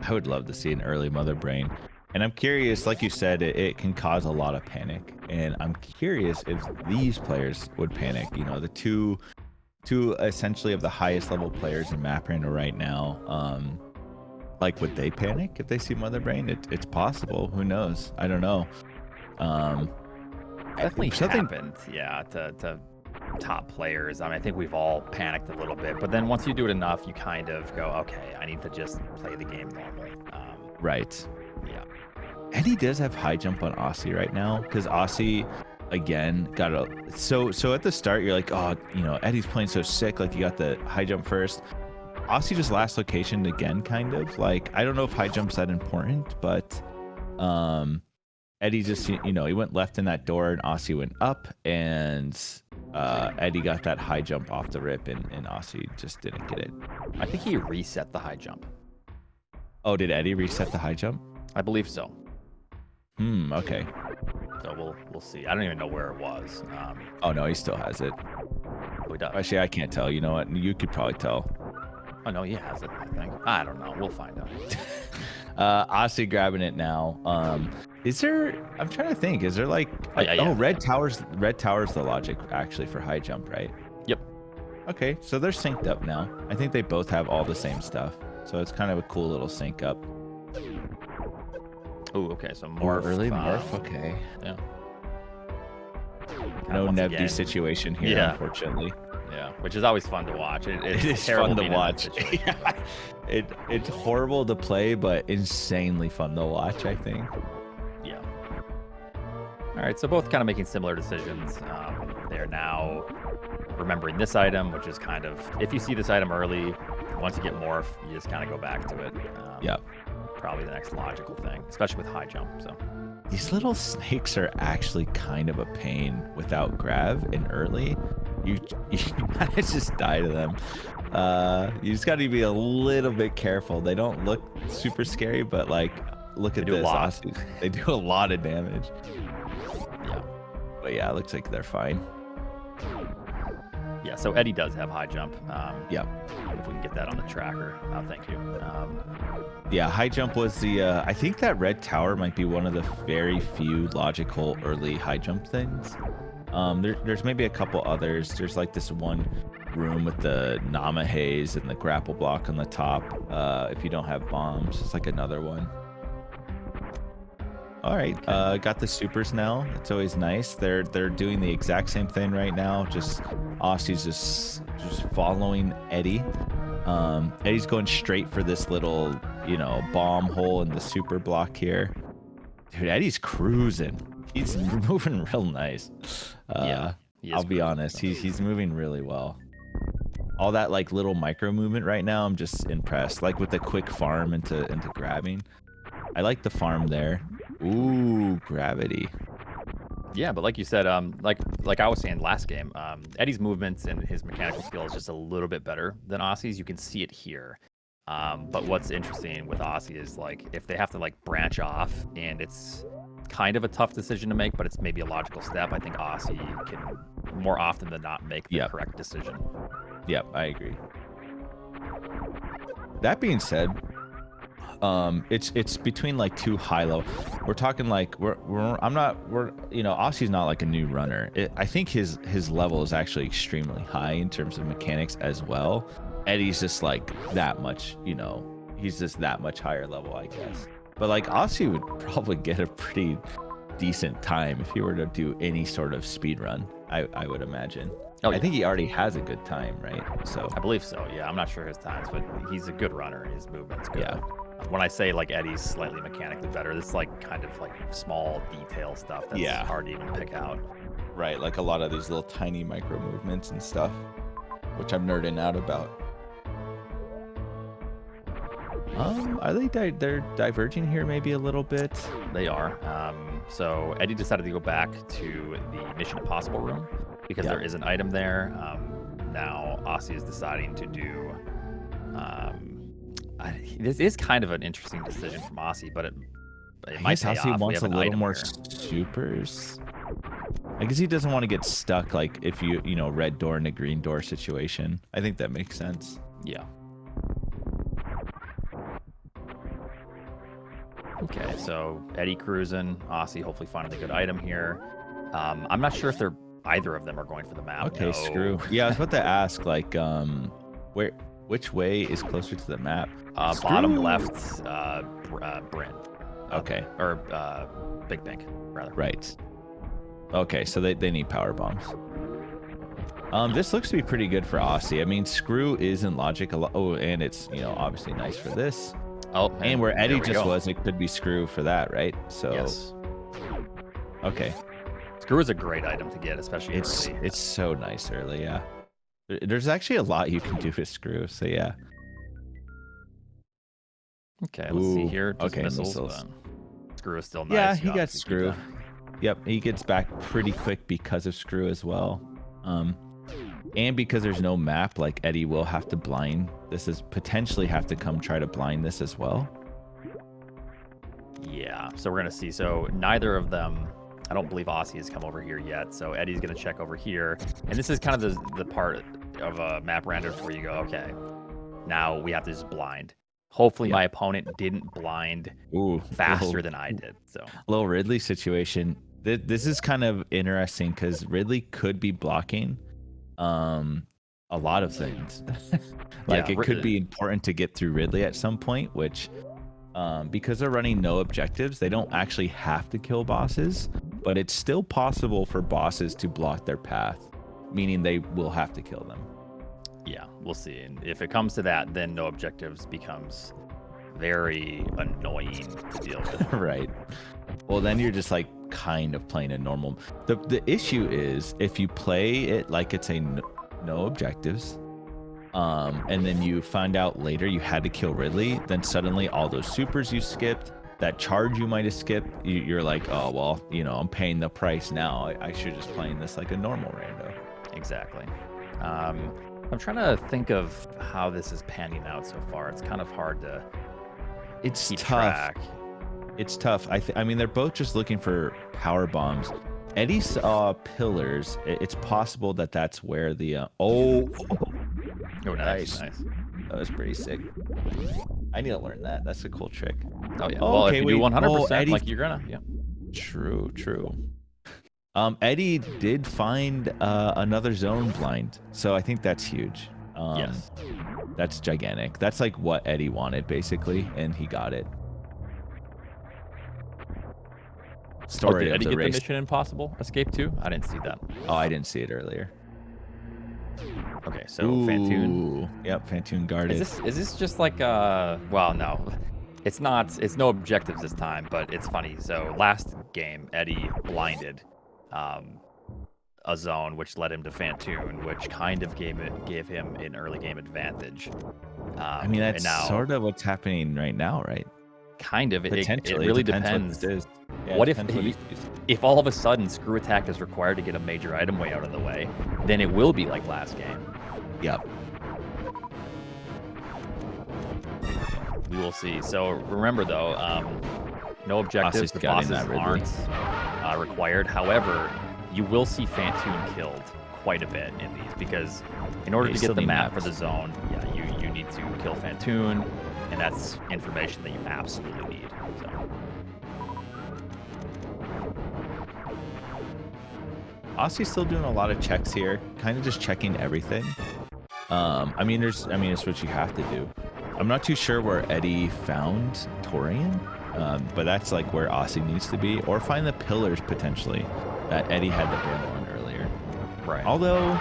I would love to see an early Mother Brain. And I'm curious, like you said, it can cause a lot of panic. And I'm curious if these players would panic. You know, the two essentially of the highest level players in Map Rando right now. Like, would they panic if they see Mother Brain? It's possible. Who knows? I don't know. Definitely happened, yeah, to top players. I mean, I think we've all panicked a little bit, but then once you do it enough, you kind of go, okay, I need to just play the game normal. Right. Yeah. Eddie does have high jump on Osse right now because Osse again got a so at the start you're like, oh, you know, Eddie's playing so sick, like you got the high jump first. Osse just last location again, kind of like, I don't know if high jump's that important, but Eddie just, you know, he went left in that door and Osse went up, and Eddie got that high jump off the rip, and Osse just didn't get it. I think he reset the high jump. Oh, did Eddie reset the high jump? I believe so. Okay. So we'll see. I don't even know where it was. Oh no, he still has it. Oh, he does. Actually, I can't tell. You know what? You could probably tell. Oh no, he has it. I think. I don't know. We'll find out. Osse grabbing it now. Is there? I'm trying to think. Is there like? Yeah. Red Tower's the logic actually for high jump, right? Yep. Okay, so they're synced up now. I think they both have all the same stuff, so it's kind of a cool little sync up. Oh, okay. So morph. Early morph. Okay. Yeah. No Nevdy situation here, unfortunately. Yeah, which is always fun to watch. It is fun to watch. Yeah. It's horrible to play, but insanely fun to watch, I think. Yeah. All right, so both kind of making similar decisions. They're now remembering this item, which is kind of, if you see this item early, once you get morph, you just kind of go back to it. Yeah. Probably the next logical thing, especially with high jump. So these little snakes are actually kind of a pain without grab and early. You gotta just die to them. You just gotta be a little bit careful. They don't look super scary, but like, look at this. Osses. They do a lot of damage. Yeah. But yeah, it looks like they're fine. Yeah, so Eddie does have high jump. Yeah. If we can get that on the tracker. Thank you. Yeah, high jump was the, I think that red tower might be one of the very few logical early high jump things. There's maybe a couple others. There's like this one room with the Nama haze and the grapple block on the top. If you don't have bombs, it's like another one. All right, got the supers now. It's always nice. They're doing the exact same thing right now. Just Osse's just following Eddie. Eddie's going straight for this little, you know, bomb hole in the super block here. Dude, Eddie's cruising. He's moving real nice. Yeah, I'll be honest. He's moving really well. All that like little micro movement right now, I'm just impressed. Like with the quick farm into grabbing. I like the farm there. Ooh, gravity. Yeah, but like you said, like I was saying last game, Eddie's movements and his mechanical skill is just a little bit better than Osse's. You can see it here. But what's interesting with Osse is like if they have to like branch off, and it's kind of a tough decision to make, but it's maybe a logical step. I think Osse can more often than not make the correct decision. Yep, I agree. That being said, it's between like two high low. We're talking like you know, Osse's not like a new runner. I think his level is actually extremely high in terms of mechanics as well. Eddie's just like that much, you know, he's just that much higher level, I guess. But like Osse would probably get a pretty decent time if he were to do any sort of speed run, I would imagine. Oh, yeah. I think he already has a good time, right? So I believe so. Yeah, I'm not sure his times, but he's a good runner and his movement's good. Yeah. When I say like Eddie's slightly mechanically better, this is like kind of like small detail stuff that's hard to even pick out. Right, like a lot of these little tiny micro movements and stuff, which I'm nerding out about. Are they're diverging here maybe a little bit? They are. So Eddie decided to go back to the Mission Impossible room because there is an item there. Now Osse is deciding to do. This is kind of an interesting decision from Osse, but it might pay off. Wants a little more supers. I guess he doesn't want to get stuck like if you know, red door and a green door situation. I think that makes sense. Yeah. Okay, so Eddie cruising, Osse hopefully finding a good item here. I'm not sure if either of them are going for the map. Okay, screw. Yeah, I was about to ask like which way is closer to the map? Bottom left, Bryn. Okay. Or Big Pink, rather. Right. Okay, so they need power bombs. This looks to be pretty good for Osse. I mean, screw is in logic a lot. Oh, and it's, you know, obviously nice for this. Oh, And where there Eddie we just go. was, it could be Screw for that, right? So Yes. okay. Screw is a great item to get, especially early. It's so nice early, yeah. There's actually a lot you can do with Screw, so yeah. Okay, let's see Ooh, here. Just okay, missiles, missiles. but Screw is still nice. Yeah, You he got obviously keep Screw. that. Yep, he gets back pretty quick because of Screw as well. And because there's no map, like Eddie will have to blind. This is potentially have to come try to blind this as well. Yeah, so we're gonna see. So neither of them, I don't believe Osse has come over here yet. So Eddie's gonna check over here, and this is kind of the part of a map random where you go, okay, now we have to just blind. Hopefully my opponent didn't blind faster than I did. So little Ridley situation. This is kind of interesting because Ridley could be blocking a lot of things. Like yeah, it could be important to get through Ridley at some point, which because they're running no objectives, they don't actually have to kill bosses, but it's still possible for bosses to block their path, meaning they will have to kill them. Yeah, we'll see. And if it comes to that, then no objectives becomes very annoying to deal with. Right. Well, then you're just like kind of playing a normal. The issue is if you play it like it's a no objectives, and then you find out later you had to kill Ridley, then suddenly all those supers you skipped, that charge you might have skipped, you're like, oh well, you know, I'm paying the price now. I should just playing this like a normal rando. Exactly. I'm trying to think of how this is panning out so far. It's kind of hard to It's keep tough. track. It's tough. I mean, they're both just looking for power bombs. Eddie saw pillars. It's possible that that's where the Oh, nice. that was pretty sick. I need to learn that. That's a cool trick. Oh yeah. Oh, Well, okay, if you do wait. 100%, Eddie, like you're gonna, yeah. True. Eddie did find another zone blind, so I think that's huge. Yes. That's gigantic. That's like what Eddie wanted basically, and he got it. Story Did of Eddie the get race. the Mission Impossible Escape too? I didn't see that. Oh, I didn't see it earlier. Okay, so Fantoon. Yep, Fantoon guarded. Is this just like well, no. It's not. It's no objectives this time, but it's funny. So last game, Eddie blinded a zone, which led him to Fantoon, which kind of gave him an early game advantage. I mean, that's sort of what's happening right now, right? Kind of. It Potentially. really It depends. depends. Yeah, What if all of a sudden Screw Attack is required to get a major item way out of the way, then it will be like last game. Yep. We will see. So remember though, no objectives. The bosses aren't required. However, you will see Fantoon killed quite a bit in these because in order to get the map for the zone, yeah, you need to kill Fantoon, and that's information that you absolutely need. So. Osse's still doing a lot of checks here, kind of just checking everything. I mean, it's what you have to do. I'm not too sure where Eddie found Torian, but that's like where Osse needs to be, or find the pillars potentially that Eddie had the bail on earlier. Right. Although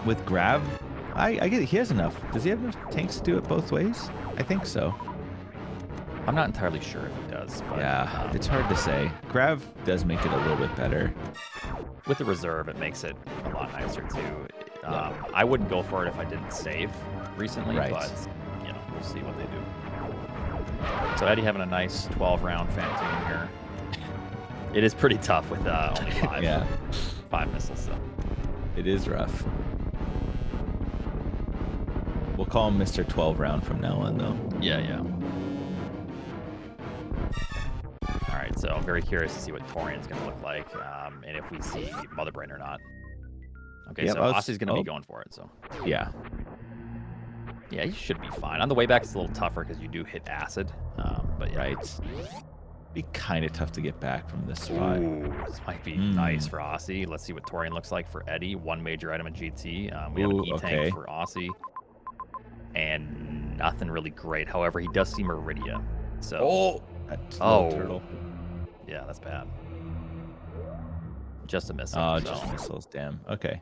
with Grav, I get it, he has enough. Does he have enough tanks to do it both ways? I think so. I'm not entirely sure if he does. But, yeah, it's hard to say. Grav does make it a little bit better. With the reserve, it makes it a lot nicer too. I wouldn't go for it if I didn't save recently, but you know, we'll see what they do. So Eddie having a nice 12-round Fantoon here. It is pretty tough with only 5 missiles. So it is rough. We'll call him Mr. 12 round from now on, though. Yeah. All right, so I'm very curious to see what Torian's going to look like, and if we see Mother Brain or not. Okay, so Osse's going to be going for it. So yeah, he should be fine. On the way back, it's a little tougher because you do hit acid, but yeah. Right. Be kind of tough to get back from this spot. Ooh, this might be nice for Osse. Let's see what Torian looks like for Eddie. 1 major item in GT. We have an E-Tank for Osse. And nothing really great. However, he does see Meridia. So turtle. Yeah, that's bad. Just a missile. Oh, just missiles. Damn. Okay.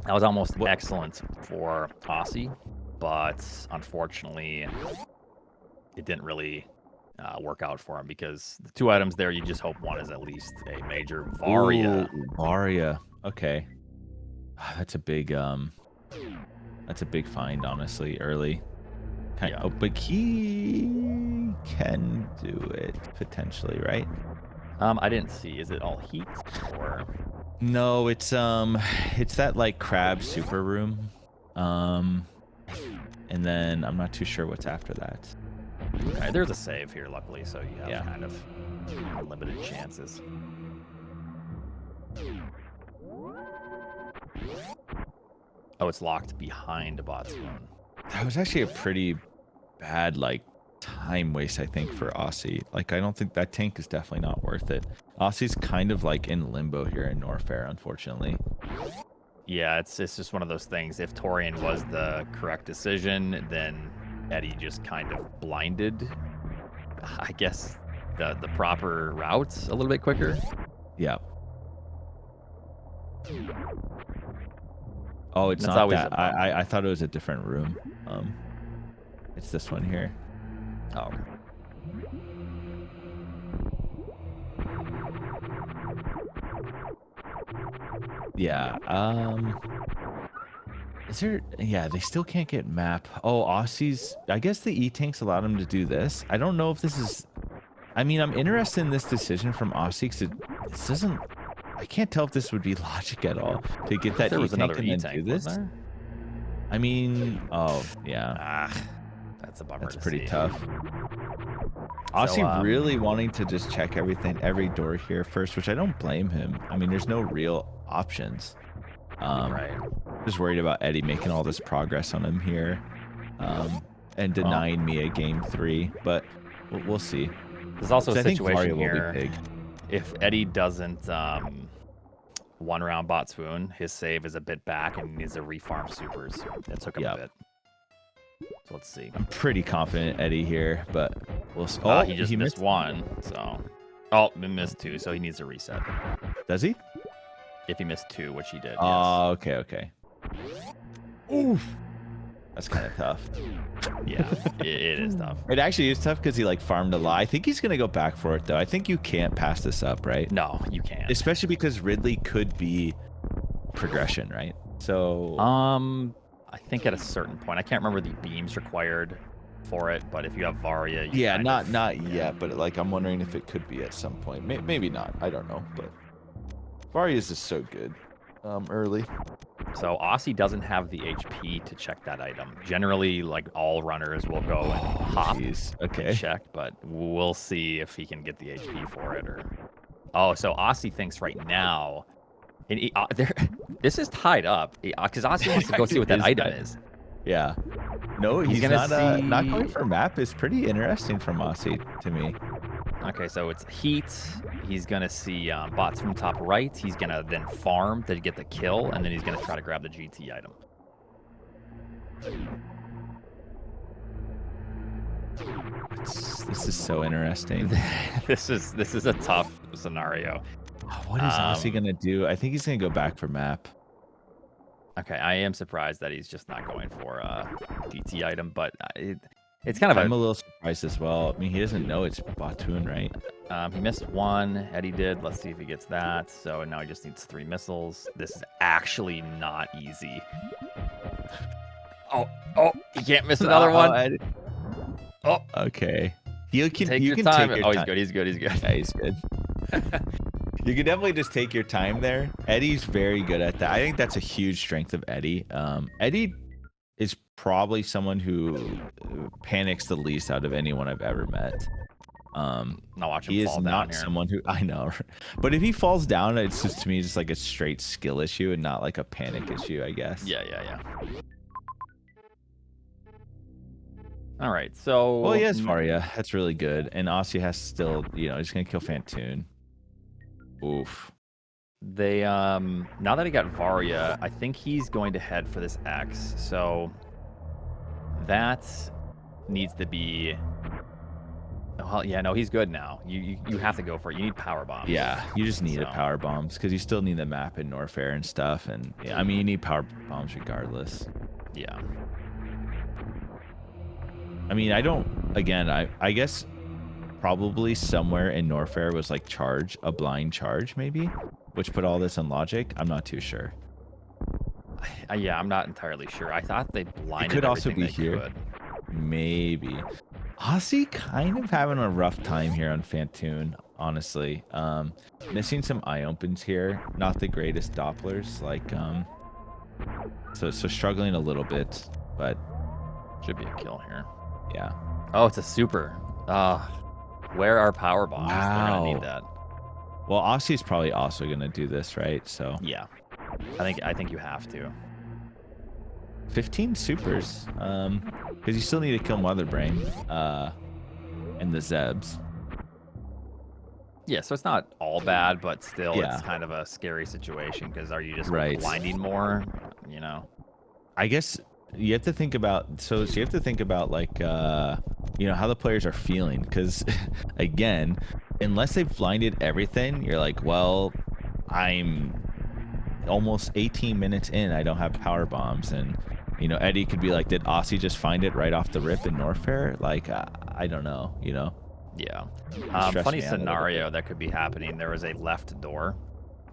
That was almost excellent for Osse. but unfortunately, it didn't really work out for him because the 2 items there, you just hope one is at least a major Varia. Ooh, Varia. Okay. That's a big find, honestly, early. Yeah. Oh, but he can do it potentially, right? I didn't see. Is it all heat or? No, it's that like crab super room. And then I'm not too sure what's after that. Okay, there's a save here, luckily, so you have Yeah. kind of unlimited chances. Oh, it's locked behind a bot swoon. That was actually a pretty bad like time waste, I think, for Osse. Like, I don't think that tank is definitely not worth it. Osse's kind of like in limbo here in Norfair, unfortunately. Yeah, it's just one of those things. If Torian was the correct decision, then Eddie just kind of blinded, I guess, the proper routes a little bit quicker. Yeah. Oh, it's That's not always a that. bummer. I thought it was a different room. It's this one here. Oh, okay. Yeah. Is there? Yeah, they still can't get map. Oh, Osse's. I guess the E-tanks allowed him to do this. I don't know if this is. I mean, I'm interested in this decision from Osse because this doesn't. I can't tell if this would be logic at all to get that There was E-tank another and then E-tank, do this. wasn't there? I mean, oh yeah, Ah, that's a bummer. that's to pretty see. tough. Osse really wanting to just check everything, every door here first, which I don't blame him. I mean, there's no real options. Right. Just worried about Eddie making all this progress on him here, and denying me a game 3, but we'll see. There's also a I think situation Varia will here. be big. If Eddie doesn't one round bot swoon, his save is a bit back and he needs to refarm supers. That took him a bit. So let's see. I'm pretty confident Eddie here, but we'll see. Oh, he just missed one. So, he missed 2, so he needs to reset. Does he? If he missed 2, which he did. Oh, okay, okay. Oof. That's kind of tough. Yeah, it is tough. It actually is tough because he like farmed a lot. I think he's gonna go back for it though. I think you can't pass this up, right? No, you can't. Especially because Ridley could be progression, right? So I think at a certain point, I can't remember the beams required for it, but if you have Varia, yeah, not yet, but like I'm wondering if it could be at some point. Maybe not. I don't know, but Varia is just so good early. So Osse doesn't have the HP to check that item. Generally, like all runners will go and hop and check, but we'll see if he can get the HP for it. Or so Osse thinks right now, and this is tied up because Osse wants to go see what that item is. Yeah. No, he's not going for map is pretty interesting from Osse to me. Okay, so it's heat. He's gonna see bots from top right. He's gonna then farm to get the kill, and then he's gonna try to grab the GT item. This is so interesting. this is a tough scenario. What is Osse gonna do? I think he's gonna go back for map. Okay, I am surprised that he's just not going for a GT item, but it's kind of I'm a little surprised as well. I mean, he doesn't know it's Batoon, right? He missed 1. Eddie did. Let's see if he gets that. So now he just needs 3 missiles. This is actually not easy. Oh, he can't miss another one. Oh, okay. You can take your time. Take your time. He's good. Yeah, he's good. You can definitely just take your time there. Eddie's very good at that. I think that's a huge strength of Eddie. Eddie is probably someone who panics the least out of anyone I've ever met. Now watch him he fall is down not here. someone who I know, but if he falls down, it's just to me just like a straight skill issue and not like a panic issue, I guess. Yeah. All right, so well, he has Varia. That's really good, and Osse has still, he's gonna kill Fantoon. Oof. They now that he got Varia, I think he's going to head for this X. So that needs to be. Well, yeah, no, he's good now. You have to go for it. You need power bombs. Yeah, you just need a power bombs because you still need the map in Norfair and stuff, and yeah, I mean you need power bombs regardless. Yeah. I mean, I don't. Again, I guess probably somewhere in Norfair was like a blind charge maybe, which put all this in logic. I'm not too sure. Yeah, I'm not entirely sure. I thought they It blinded could also everything be they here. could. Maybe. Aussie kind of having a rough time here on Fantoon, honestly. Missing some eye opens here. Not the greatest Dopplers. Like, so struggling a little bit, but Should be a kill here. yeah. Oh, it's a super. Where are power bombs? They're gonna need Wow. that. Well, Aussie's probably also gonna do this, right? So Yeah, I think you have to. 15 supers. Because you still need to kill Mother Brain, and the Zebs. Yeah, so it's not all bad, but still, Yeah. it's kind of a scary situation because are you just Right. blinding more? You know. I guess you have to think about. So you have to think about like, you know, how the players are feeling. Because again, unless they've blinded everything, you're like, well, I'm almost 18 minutes in. I don't have power bombs, and you know, Eddie could be like, did Aussie just find it right off the rip in Norfair? Like, I don't know. You know. Yeah. Stress Funny me out a little scenario that could be happening. There was a left door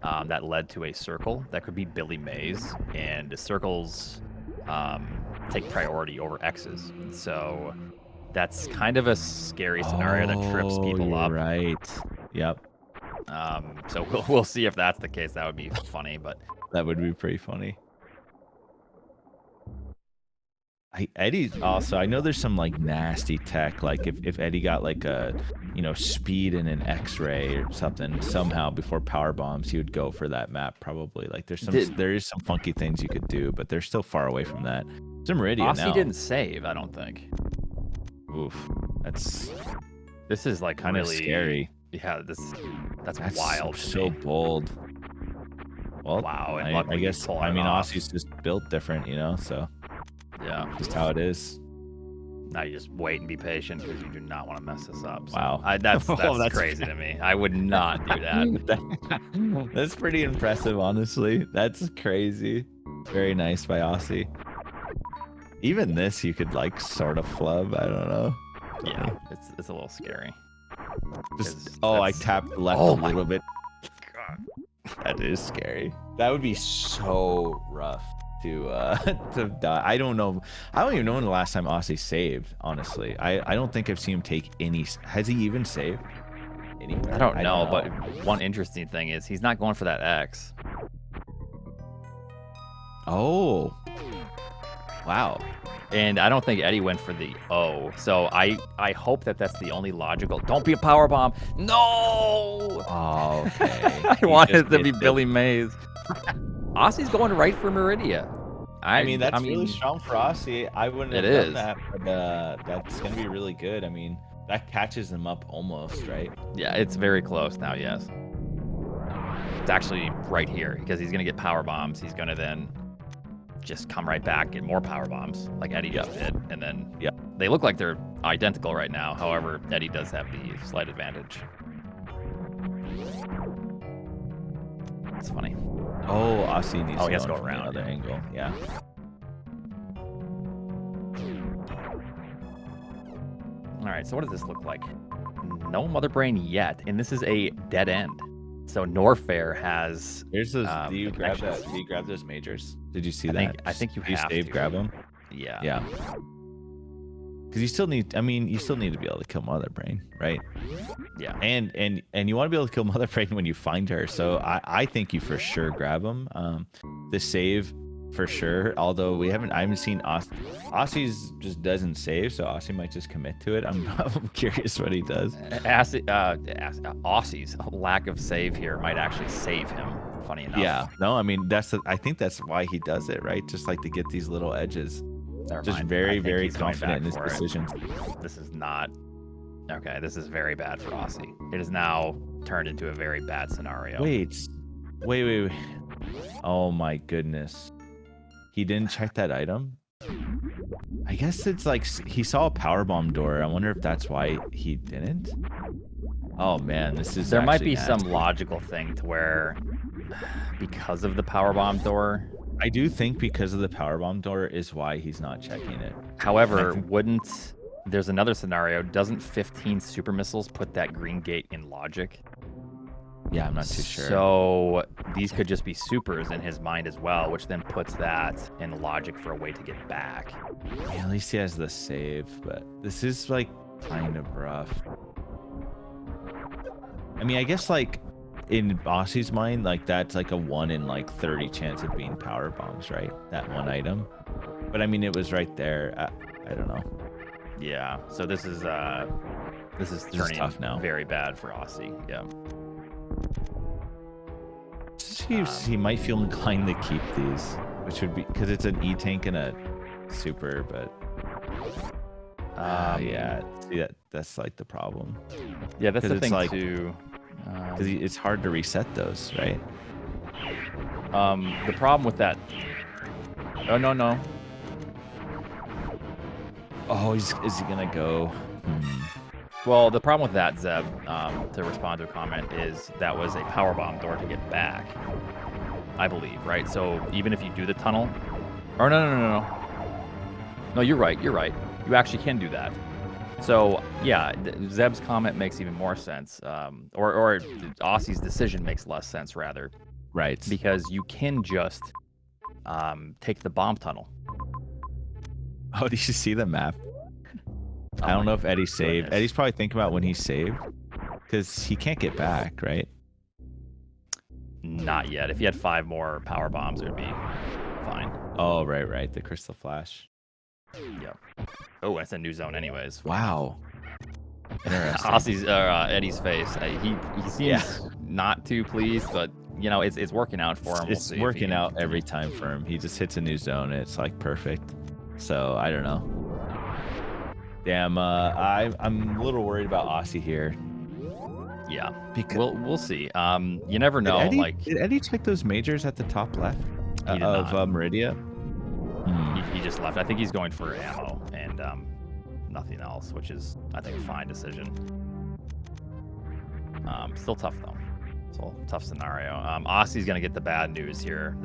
that led to a circle that could be Billy Mays, and the circles take priority over X's. So that's kind of a scary scenario that trips people you're up. Right. Yep. So we'll see if that's the case. That would be funny, but That would be pretty funny. Eddie's also, I know there's some like nasty tech, like if Eddie got like a, you know, speed and an X-ray or something somehow before power bombs, he would go for that map probably. Like there is some funky things you could do, but they're still far away from that. It's in Meridian Osse now. didn't save, I don't think. Oof, This is like kind of really scary. Yeah, that's wild. to So me. bold. Well, Wow, and I luckily you guess pull I it mean off. Aussie's just built different, you know, so Yeah. just how it is. Now you just wait and be patient because you do not want to mess this up. So Wow. that's Oh, that's crazy to me. I would not do that. That's pretty impressive, honestly. That's crazy. Very nice by Aussie. Even this, you could like sort of flub. I don't know. Yeah, it's a little scary. I tapped left Oh a my little bit. God. That is scary. That would be so rough to to die. I don't know. I don't even know when the last time Aussie saved. Honestly, I don't think I've seen him take any. Has he even saved anywhere? I don't know, but one interesting thing is he's not going for that X. Oh, wow. And I don't think Eddie went for the O. So I hope that that's the only logical. Don't be a power bomb. No. Oh, okay. I wanted it to be Billy Mays. Aussie's going right for Meridia. I mean, that's really strong for Aussie. I wouldn't have done that, but that's going to be really good. I mean, that catches them up almost, right? Yeah, it's very close now, yes. It's actually right here because he's going to get power bombs. He's going to then just come right back, get more power bombs like Eddie just did. And then they look like they're identical right now. However, Eddie does have the slight advantage. It's funny. Oh, Aussie needs he has to go from around the other angle. Yeah. All right, so what does this look like? No Mother Brain yet, and this is a dead end. So Norfair has. Here's those. Do you grab that? Do you grab those majors? Did you see that? I think you have to. Grab them. Yeah. Yeah. Because you still need. I mean, you still need to be able to kill Mother Brain, right? Yeah. And you want to be able to kill Mother Brain when you find her. So I think you for sure grab them. The save for sure. Although I haven't seen Aussie. Aussie's just doesn't save, so Aussie might just commit to it. I'm curious what he does. Aussie's lack of save here might actually save him. Funny enough. Yeah. No, I mean I think that's why he does it, right? Just like to get these little edges. Just very, very confident in his decisions. This is not okay. This is very bad for Aussie. It has now turned into a very bad scenario. Wait. Oh my goodness. He didn't check that item? I guess it's like he saw a powerbomb door. I wonder if that's why he didn't. Oh man, this is. There might be some logical thing to where because of the powerbomb door. I do think because of the powerbomb door is why he's not checking it. However, wouldn't There's another scenario. Doesn't 15 super missiles put that green gate in logic? Yeah, I'm not too sure. So these could just be supers in his mind as well, which then puts that in logic for a way to get back. Yeah, at least he has the save, but this is like kind of rough. I mean, I guess like in Osse's mind, like that's like a 1 in like 30 chance of being power bombs, right? That one item. But I mean, it was right there. I don't know. Yeah. So this is turning tough now. very bad for Osse. Yeah. He might feel inclined to keep these, which would be because it's an E-tank and a super, but yeah, see that's like the problem. Yeah, that's the thing like, too. Because it's hard to reset those, right? The problem with that. Oh no. Oh, is he gonna go? Well, the problem with that, Zeb, to respond to a comment, is that was a power bomb door to get back, I believe, right? So even if you do the tunnel, or no. No, you're right. You actually can do that. So yeah, Zeb's comment makes even more sense, or Osse's decision makes less sense, rather. Right. Because you can just take the bomb tunnel. Oh, did you see the map? I don't know if Eddie saved. Goodness. Eddie's probably thinking about when he saved, because he can't get back, right? Not yet. If he had 5 more power bombs, it would be fine. Oh, right. The crystal flash. Yep. Oh, that's a new zone anyways. Wow. Interesting. Osse's, Eddie's face. He seems not too pleased, but you know, it's working out for him. It's working out every time for him. He just hits a new zone and it's like perfect. So I don't know. Damn, I'm a little worried about Osse here. Yeah, because we'll see. You never know. Did Eddie check those majors at the top left of Meridia? He just left. I think he's going for ammo and nothing else, which is, I think, a fine decision. Still tough though. Still tough scenario. Osse's gonna get the bad news here.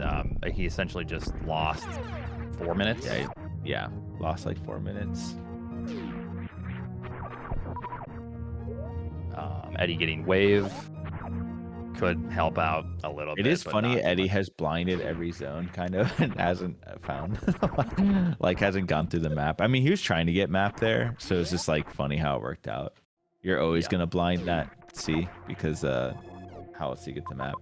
He essentially just lost 4 minutes. Yeah, lost like 4 minutes. Eddie getting wave could help out a little bit. It is funny, Eddie has blinded every zone, kind of, and hasn't found, like, hasn't gone through the map. I mean, he was trying to get map there, so it's just, like, funny how it worked out. You're always going to blind that C, because how else do you get the map?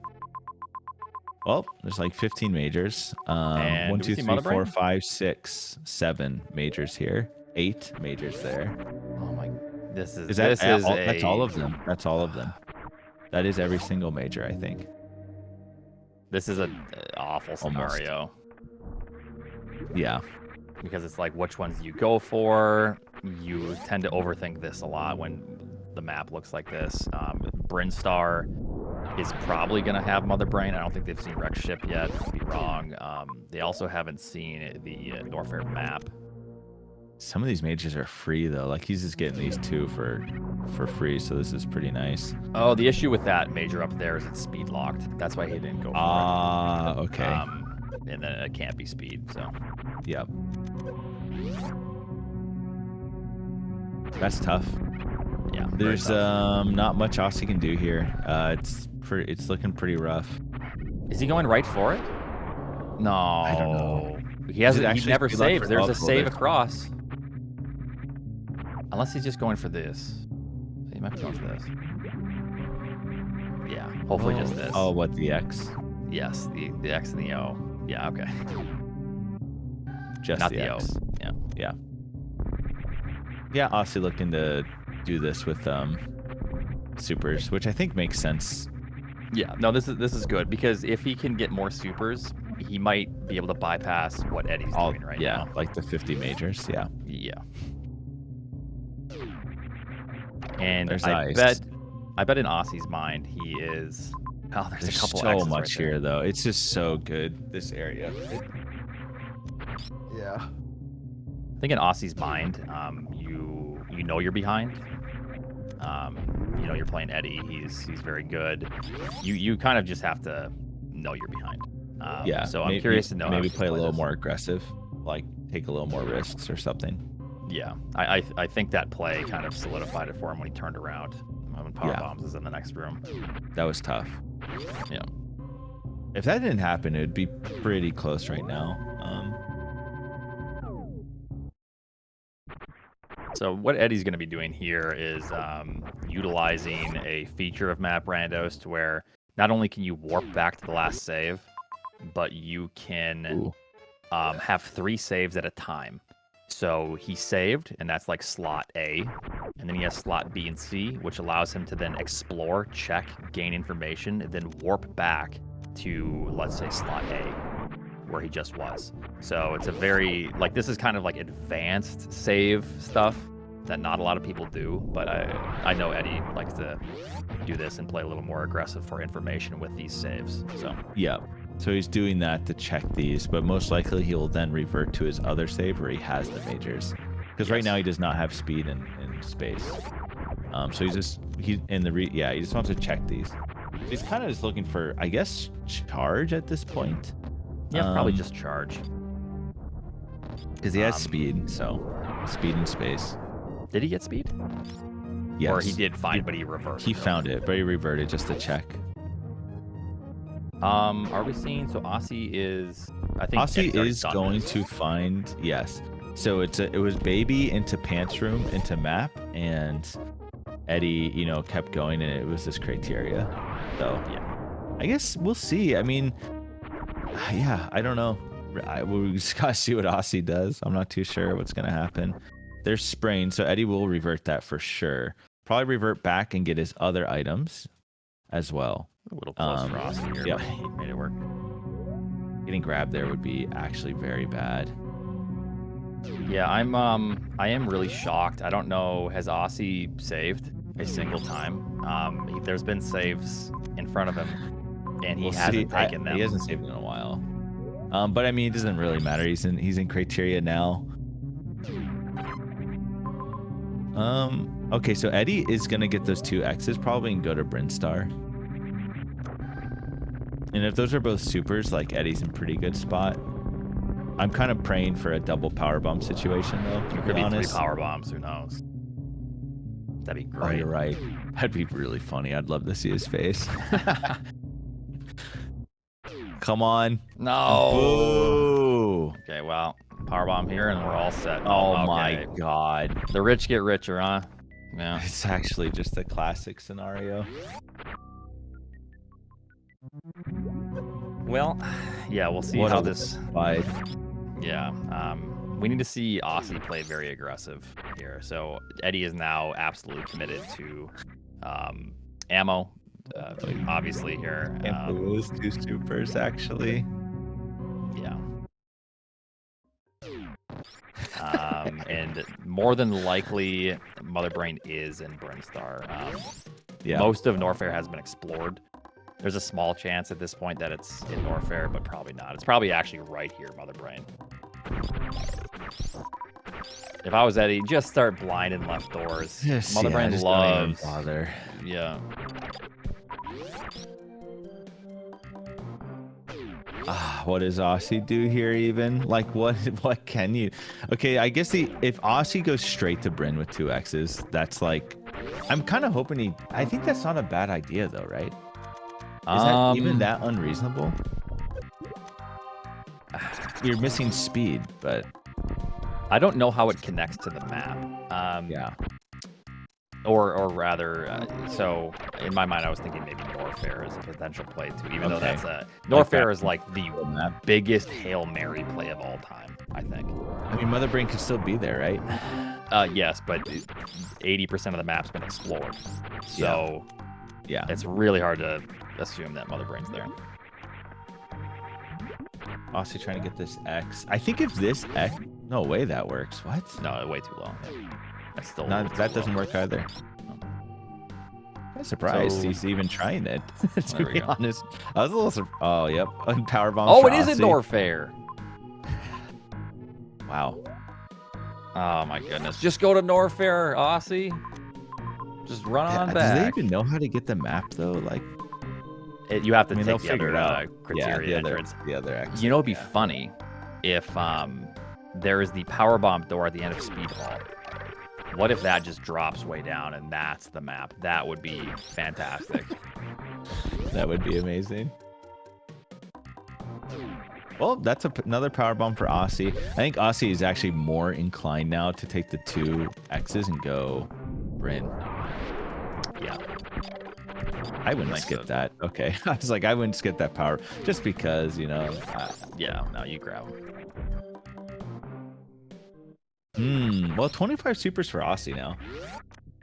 Well, there's, like, 15 majors. 1, 2, 3, 4, 5, 6, 7 majors here. 8 majors there. Oh, my... That's all of them. That's all of them. That is every single major, I think. This is an awful scenario. Yeah. Because it's like, which ones do you go for? You tend to overthink this a lot when the map looks like this. Brinstar is probably going to have Mother Brain. I don't think they've seen Rex Ship yet. Could be wrong. They also haven't seen the Norfair map. Some of these majors are free though. Like he's just getting these 2 for free, so this is pretty nice. Oh, the issue with that major up there is it's speed locked. That's why he didn't go for it. Okay. And then it can't be speed. So. Yep. That's tough. Yeah. There's not much Osse can do here. It's looking pretty rough. Is he going right for it? No. I don't know. He never saves. There's a save across. Unless he's just going for this. He might be going for this. Yeah, hopefully just this. Oh, what, the X? Yes, the X and the O. Yeah, okay. Just not the the X. O. Yeah. Yeah, Osse looking to do this with supers, which I think makes sense. Yeah, no, this is good because if he can get more supers, he might be able to bypass what Eddie's doing right now. Yeah, like the 50 majors. Yeah. Yeah. And there's I bet in Osse's mind he is. Oh, there's a couple. So X's much right here though. It's just so good, this area. Yeah. I think in Osse's mind, you know you're behind. You know you're playing Eddie. He's very good. You kind of just have to know you're behind. Yeah. So I'm curious to know. Maybe play a little more aggressive, like take a little more risks or something. Yeah, I think that play kind of solidified it for him when he turned around. When Power Bombs is in the next room. That was tough. Yeah. If that didn't happen, it would be pretty close right now. So what Eddie's going to be doing here is utilizing a feature of Map Randos to where not only can you warp back to the last save, but you can have 3 saves at a time. So he saved, and that's like slot A, and then he has slot B and C, which allows him to then explore, check, gain information, and then warp back to, let's say, slot A, where he just was. So it's a very, like, this is kind of like advanced save stuff that not a lot of people do, but I know Eddie likes to do this and play a little more aggressive for information with these saves. So yeah. So he's doing that to check these, but most likely he will then revert to his other save where he has the majors. Because right now he does not have speed in space. So he just wants to check these. He's kind of just looking for, I guess, charge at this point. Yeah, probably just charge. Because he has speed, so speed in space. Did he get speed? Yes. Or he did find, but he reversed. He found it, but he reverted just to check. Are we seeing? So Osse is, I think Osse is going to find, yes. So it was baby into pants room into map, and Eddie, kept going, and it was this criteria. So yeah, I guess we'll see. I mean, yeah, I don't know. We just gotta see what Osse does. I'm not too sure what's gonna happen. There's sprain, so Eddie will revert that for sure. Probably revert back and get his other items as well. A little close for Osse here, but he made it work. Getting grabbed there would be actually very bad. Yeah, I am really shocked. I don't know, has Osse saved a single time? There's been saves in front of him, and he hasn't taken them. He hasn't saved in a while. But I mean, it doesn't really matter. He's in criteria now. Okay, so Eddie is gonna get those 2 X's probably and go to Brinstar. And if those are both supers, like, Eddie's in pretty good spot. I'm kind of praying for a double power bomb situation, though. To Could be be honest. 3 power bombs. Who knows? That'd be great. Oh, you're right. That'd be really funny. I'd love to see his face. Come on. No. Boo. Okay, well, power bomb here, and we're all set. Oh okay. My God. The rich get richer, huh? Yeah. It's actually just a classic scenario. Well, yeah, we'll see how this. Fight. Yeah, we need to see Osse play very aggressive here. So Eddie is now absolutely committed to ammo, obviously here. Can't lose 2 supers actually. Yeah. And more than likely, Mother Brain is in Brinstar. Yeah. Most of Norfair has been explored. There's a small chance at this point that it's in Norfair, but probably not. It's probably actually right here, Mother Brain. If I was Eddie, just start blind and left doors. Yes, Mother Brain loves. Don't even bother. Yeah. What does Osse do here even? Like, what can you? Okay, I guess if Osse goes straight to Bryn with 2 X's, that's like, I'm kind of hoping I think that's not a bad idea though, right? Is that even that unreasonable? You're missing speed, but I don't know how it connects to the map. Yeah. Or rather, so in my mind, I was thinking maybe Norfair is a potential play too, even though that's Norfair is like the biggest Hail Mary play of all time, I think. I mean, Mother Brain could still be there, right? Yes, but 80% of the map's been explored. So yeah, it's really hard to assume that Mother Brain's there. Osse trying to get this X. I think if this X, no way that works. What? No, way too low. That's still that doesn't work either. I'm surprised he's even trying it. To be honest, I was a little surprised. Oh, yep. Power bomb. Oh, it is in Norfair. Wow. Oh my goodness! Just go to Norfair, Osse. Just run on back. Do they even know how to get the map though? Like, you have to take the other other criteria entrance. The other X. You know, it'd be funny if there is the power bomb door at the end of Speed Hall. What if that just drops way down and that's the map? That would be fantastic. That would be amazing. Well, that's another power bomb for Osse. I think Osse is actually more inclined now to take the 2 X's and go Bryn. Yeah. I wouldn't skip that. Okay. I was like, I wouldn't skip that power just because, you know. Yeah, no, you grab them. Well, 25 supers for Osse now.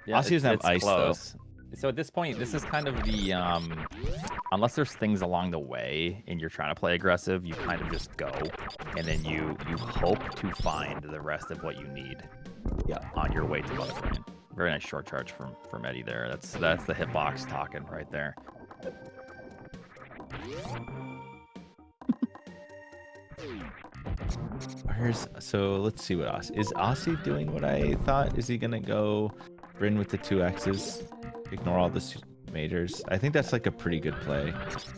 Yeah, Osse doesn't have ice, close. So at this point, this is kind of the, unless there's things along the way and you're trying to play aggressive, you kind of just go, and then you hope to find the rest of what you need. Yeah. On your way to Motherbrain. Very nice short charge from Eddie there. That's the hitbox talking right there. So let's see what Osse is. Osse doing what I thought? Is he gonna go Bryn with the 2 X's? Ignore all the majors. I think that's like a pretty good play.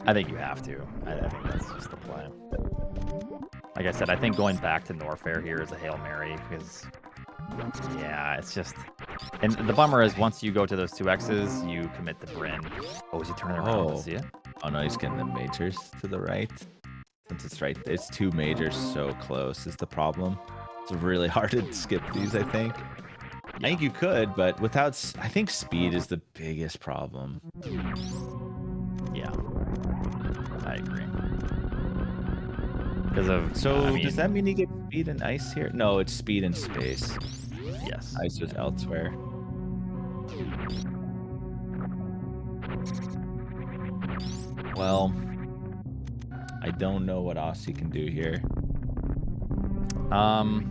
I think you have to. I think that's just the play. Like I said, I think going back to Norfair here is a Hail Mary because, yeah, it's just... And the bummer is once you go to those 2 X's, you commit the Bryn. Oh, is he turning around? Let's see it? Oh, no, he's getting the majors to the right. Since it's right, it's 2 majors so close is the problem. It's really hard to skip these, I think. I think you could, but without... I think speed is the biggest problem. Yeah. I agree. Because of... So, does that mean you get speed and ice here? No, it's speed and space. Yes. Ice is elsewhere. Well, I don't know what Osse can do here.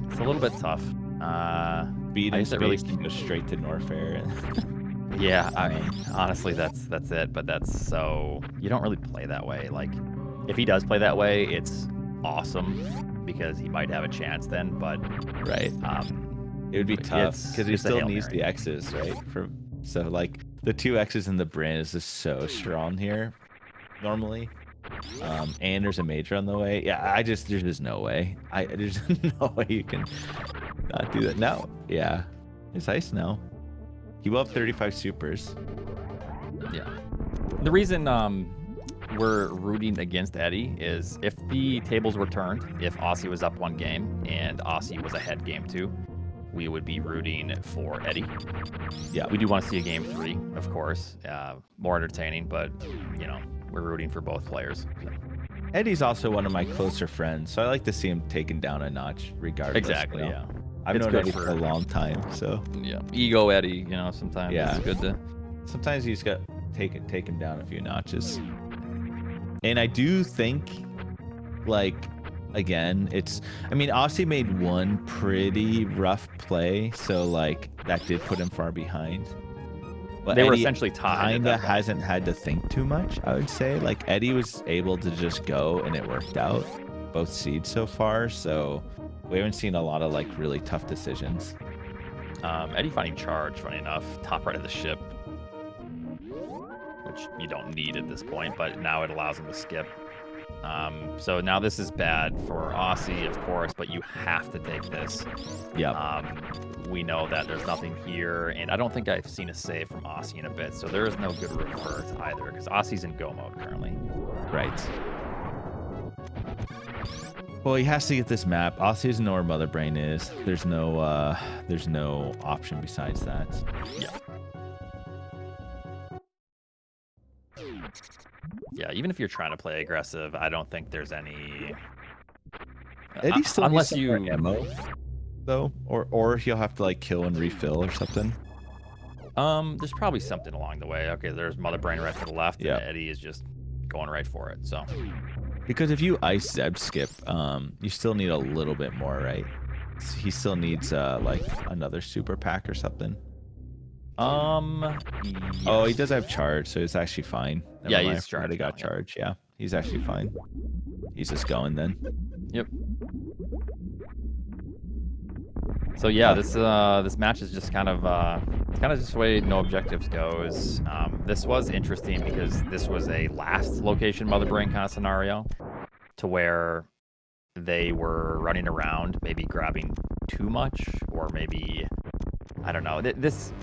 It's a little bit tough. Speed and space can go straight to Norfair. Yeah, I mean, honestly, that's it. But that's so... You don't really play that way. Like, if he does play that way, it's awesome because he might have a chance then. But right, it would be tough because he still needs the X's, right? So like the 2 X's in the Bryn is just so strong here normally. And there's a major on the way. Yeah, there's just no way. There's no way you can not do that. No, yeah, it's ice now. He will have 35 supers. Yeah. The reason we're rooting against Eddie is if the tables were turned, if Osse was up 1 game and Osse was ahead game 2, we would be rooting for Eddie. Yeah, we do want to see a game 3, of course, more entertaining, but you know, we're rooting for both players. Eddie's also one of my closer friends, so I like to see him taken down a notch regardless. Exactly, you know? yeah. I've known Eddie for a long time, so yeah. Ego Eddie, you know, sometimes it's good to... Sometimes he's got take him down a few notches. And I do think, like, again, I mean, Osse made 1 pretty rough play, so like that did put him far behind. But they were Eddie essentially tied. Kinda hasn't had to think too much, I would say. Like Eddie was able to just go, and it worked out. Both seeds so far, so we haven't seen a lot of like really tough decisions. Eddie finding charge, funny enough, top right of the ship, which you don't need at this point, but now it allows him to skip. So now this is bad for Osse, of course, but you have to take this. Yeah. We know that there's nothing here, and I don't think I've seen a save from Osse in a bit, so there is no good revert either, because Osse's in go mode currently. Right. Well, he has to get this map. Osse doesn't know where Motherbrain is. There's no option besides that. Yeah. Yeah, even if you're trying to play aggressive, I don't think there's any... Eddie still unless needs you ammo, though, or he'll have to like kill and refill or something. There's probably something along the way. Okay, there's Motherbrain right to the left, and Eddie is just going right for it. So, because if you ice Zeb skip, you still need a little bit more, right? He still needs like another super pack or something. Yes. Oh, he does have charge, so it's actually fine. Yeah, he's charged. He got charge. Yeah, he's actually fine. He's just going then. Yep. So yeah, this match is just kind of just the way no objectives goes. This was interesting because this was a last location Motherbrain kind of scenario, to where they were running around, maybe grabbing too much, or maybe I don't know. This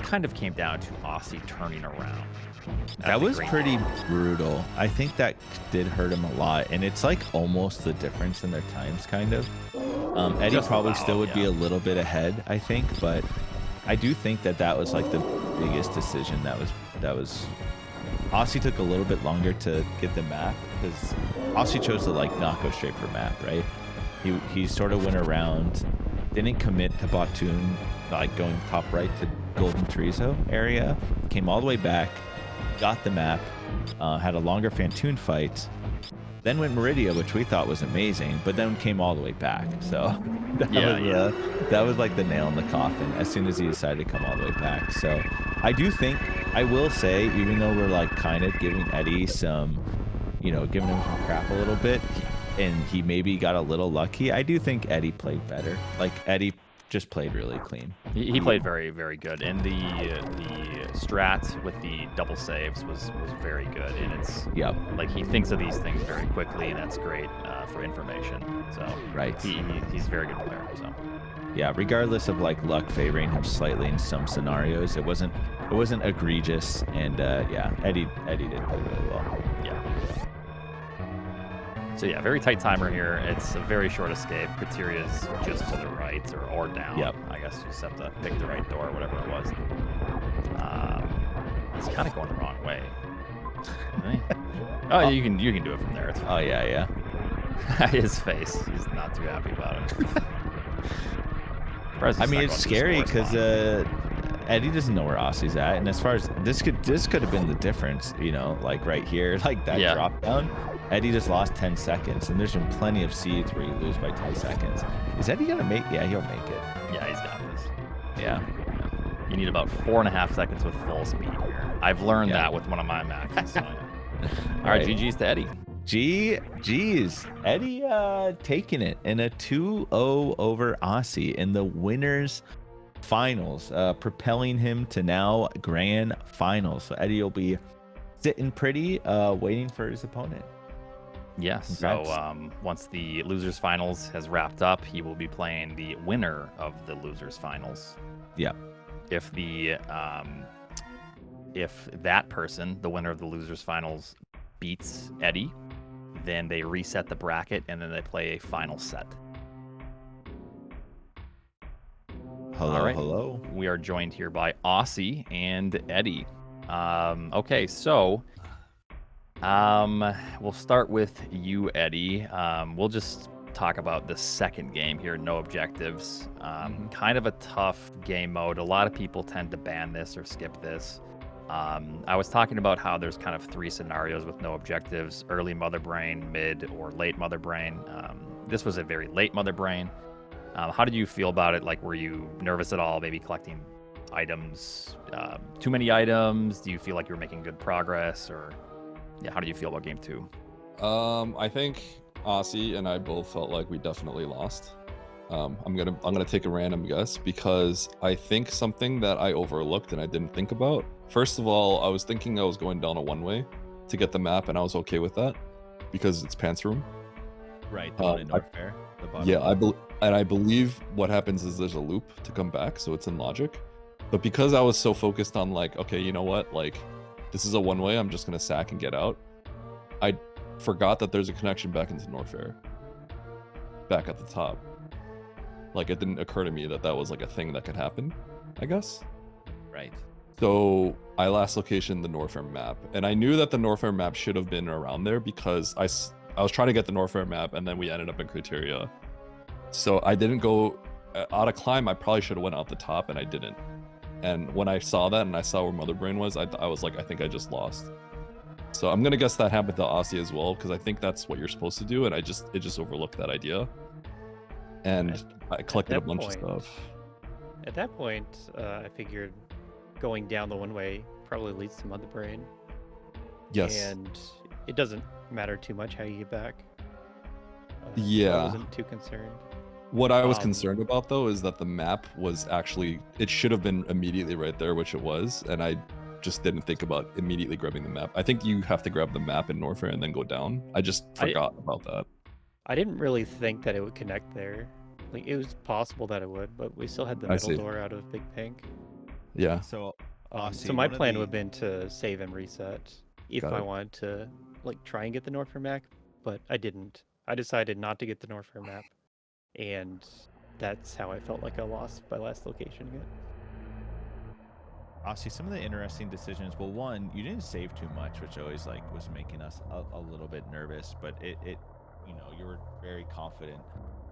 kind of came down to Osse turning around. That was pretty brutal. I think that did hurt him a lot, and it's like almost the difference in their times, kind of. Eddie Just probably about, still would be yeah. a little bit ahead, I think, but I do think that was like the biggest decision. That was Osse took a little bit longer to get the map because Osse chose to like not go straight for map, right? He sort of went around, didn't commit to Bottoon, like going top right to Golden Chorizo area, came all the way back, got the map, had a longer Fantoon fight, then went Meridia, which we thought was amazing, but then came all the way back. So that was like the nail in the coffin as soon as he decided to come all the way back. So I do think, I will say, even though we're like kind of giving Eddie some, giving him some crap a little bit, and he maybe got a little lucky, I do think Eddie played better. Like Eddie just played really clean. He played very, very good, and the strat with the double saves was very good, and it's like he thinks of these things very quickly, and that's great for information. So he's a very good player. So yeah, regardless of like luck favoring him slightly in some scenarios, it wasn't egregious, and Eddie did play really well. Yeah. So yeah, very tight timer here. It's a very short escape. Criteria's just to the right or down. Yep. I guess you just have to pick the right door, whatever it was. He's kind of going the wrong way. Oh, you can do it from there. It's fine. Oh yeah. His face. He's not too happy about it. I mean, it's scary because Eddie doesn't know where Osse's at, and as far as this could have been the difference, like right here, like that drop down. Eddie just lost 10 seconds, and there's been plenty of seeds where you lose by 10 seconds. Is Eddie gonna make? Yeah, he'll make it. Yeah, he's got this. Yeah. You need about 4.5 seconds with full speed here. I've learned that with one of my matches. So, All right, GG's to Eddie. GG's. Eddie taking it in a 2-0 over Osse in the winners finals, propelling him to now grand finals. So Eddie will be sitting pretty, waiting for his opponent. Yes. Congrats. So once the losers finals has wrapped up, he will be playing the winner of the losers finals. Yeah. If that person, the winner of the losers finals, beats Eddie, then they reset the bracket and then they play a final set. Hello. All right. Hello. We are joined here by Osse and Eddie. Okay, so we'll start with you, Eddie. We'll just talk about the second game here, no objectives. Kind of a tough game mode. A lot of people tend to ban this or skip this. I was talking about how there's kind of 3 scenarios with no objectives: early Mother Brain, mid, or late Mother Brain. This was a very late Mother Brain. How did you feel about it? Like, were you nervous at all, maybe collecting items, too many items? Do you feel like you were making good progress, or how did you feel about game 2? I think Osse and I both felt like we definitely lost. I'm gonna take a random guess because I think something that I overlooked and I didn't think about. First of all, I was thinking I was going down a one-way to get the map, and I was okay with that because it's pants room. Right. The one in North Fair. Yeah, I believe what happens is there's a loop to come back, so it's in logic. But because I was so focused on like, okay, you know what, like this is a one-way, I'm just gonna sack and get out, I forgot that there's a connection back into North Fair, back at the top. Like, it didn't occur to me that was like a thing that could happen, I guess. Right. So I last location the North Fair map, and I knew that the North Fair map should have been around there because I was trying to get the North Fair map, and then we ended up in Criteria. So I didn't go out of climb. I probably should have went out the top, and I didn't. And when I saw that and I saw where Mother Brain was, I was like, I think I just lost. So I'm gonna guess that happened to Osse as well, because I think that's what you're supposed to do, and it just overlooked that idea. And I collected a bunch of stuff. At that point, I figured going down the one way probably leads to Mother Brain. Yes. And it doesn't matter too much how you get back. Yeah. I wasn't too concerned. What I was concerned about, though, is that the map was actually, it should have been immediately right there, which it was, and I just didn't think about immediately grabbing the map. I think you have to grab the map in North Fair and then go down. I just forgot about that. I didn't really think that it would connect there. Like it was possible that it would, but we still had the I middle see. door out of Big Pink. Yeah, So, So Aussie, my one of plan the would have been to save and reset if got I it. wanted to like try and get the Norfair map, but I didn't. I decided not to get the Norfair map, and that's how I felt like I lost my last location again. Aussie, some of the interesting decisions. Well, one, you didn't save too much, which always like was making us a little bit nervous. But you know, you were very confident.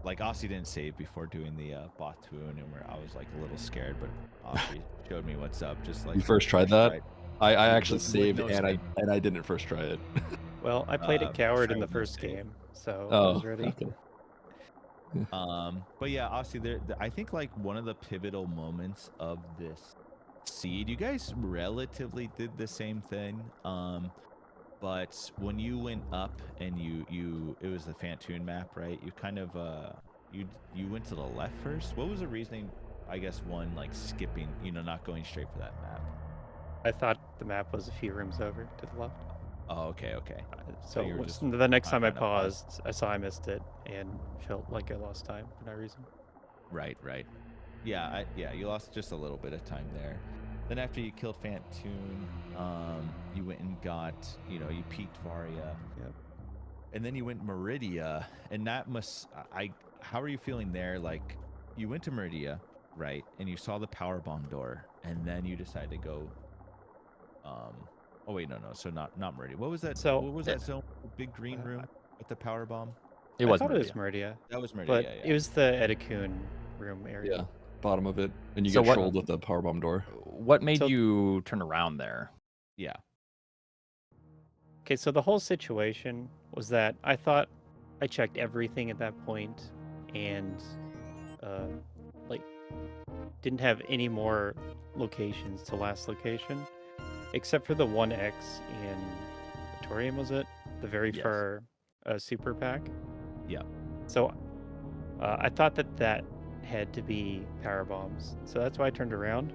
Like Aussie didn't save before doing the Batoon, and where I was like a little scared, but Aussie showed me what's up. Just like You first tried that? right. I You- actually with saved no and save. I didn't first try it. Well, I played it coward in try the with no first save. game, so I Oh, was ready. okay. But yeah, Aussie, I think like one of the pivotal moments of this seed, you guys relatively did the same thing. But when you went up and it was the Fantoon map, right? You kind of you went to the left first. What was the reasoning? I guess one like skipping, not going straight for that map. I thought the map was a few rooms over to the left. Oh, okay. So you were once, just the next time I trying to pause. paused, I saw I missed it and felt like I lost time for no reason. Right. Yeah, you lost just a little bit of time there. Then after you killed Fantoon, you went and got, you peaked Varia. Yep. And then you went Meridia, and that how are you feeling there? Like, you went to Meridia, right? And you saw the power bomb door, and then you decided to go, oh wait, no, so not Meridia. What was that? So, What was that zone? The big green room with the power bomb? It I was thought it was Meridia. Meridia, That was Meridia, but yeah. it was the Edikun room area. Yeah, bottom of it, and you So get what- trolled with the powerbomb door. What made So- you turn around there? Yeah. Okay, so the whole situation was that I thought I checked everything at that point and like didn't have any more locations to last location except for the 1X in Victorium, was it? The very Yes. far super pack. Yeah. So I thought that had to be power bombs. So that's why I turned around.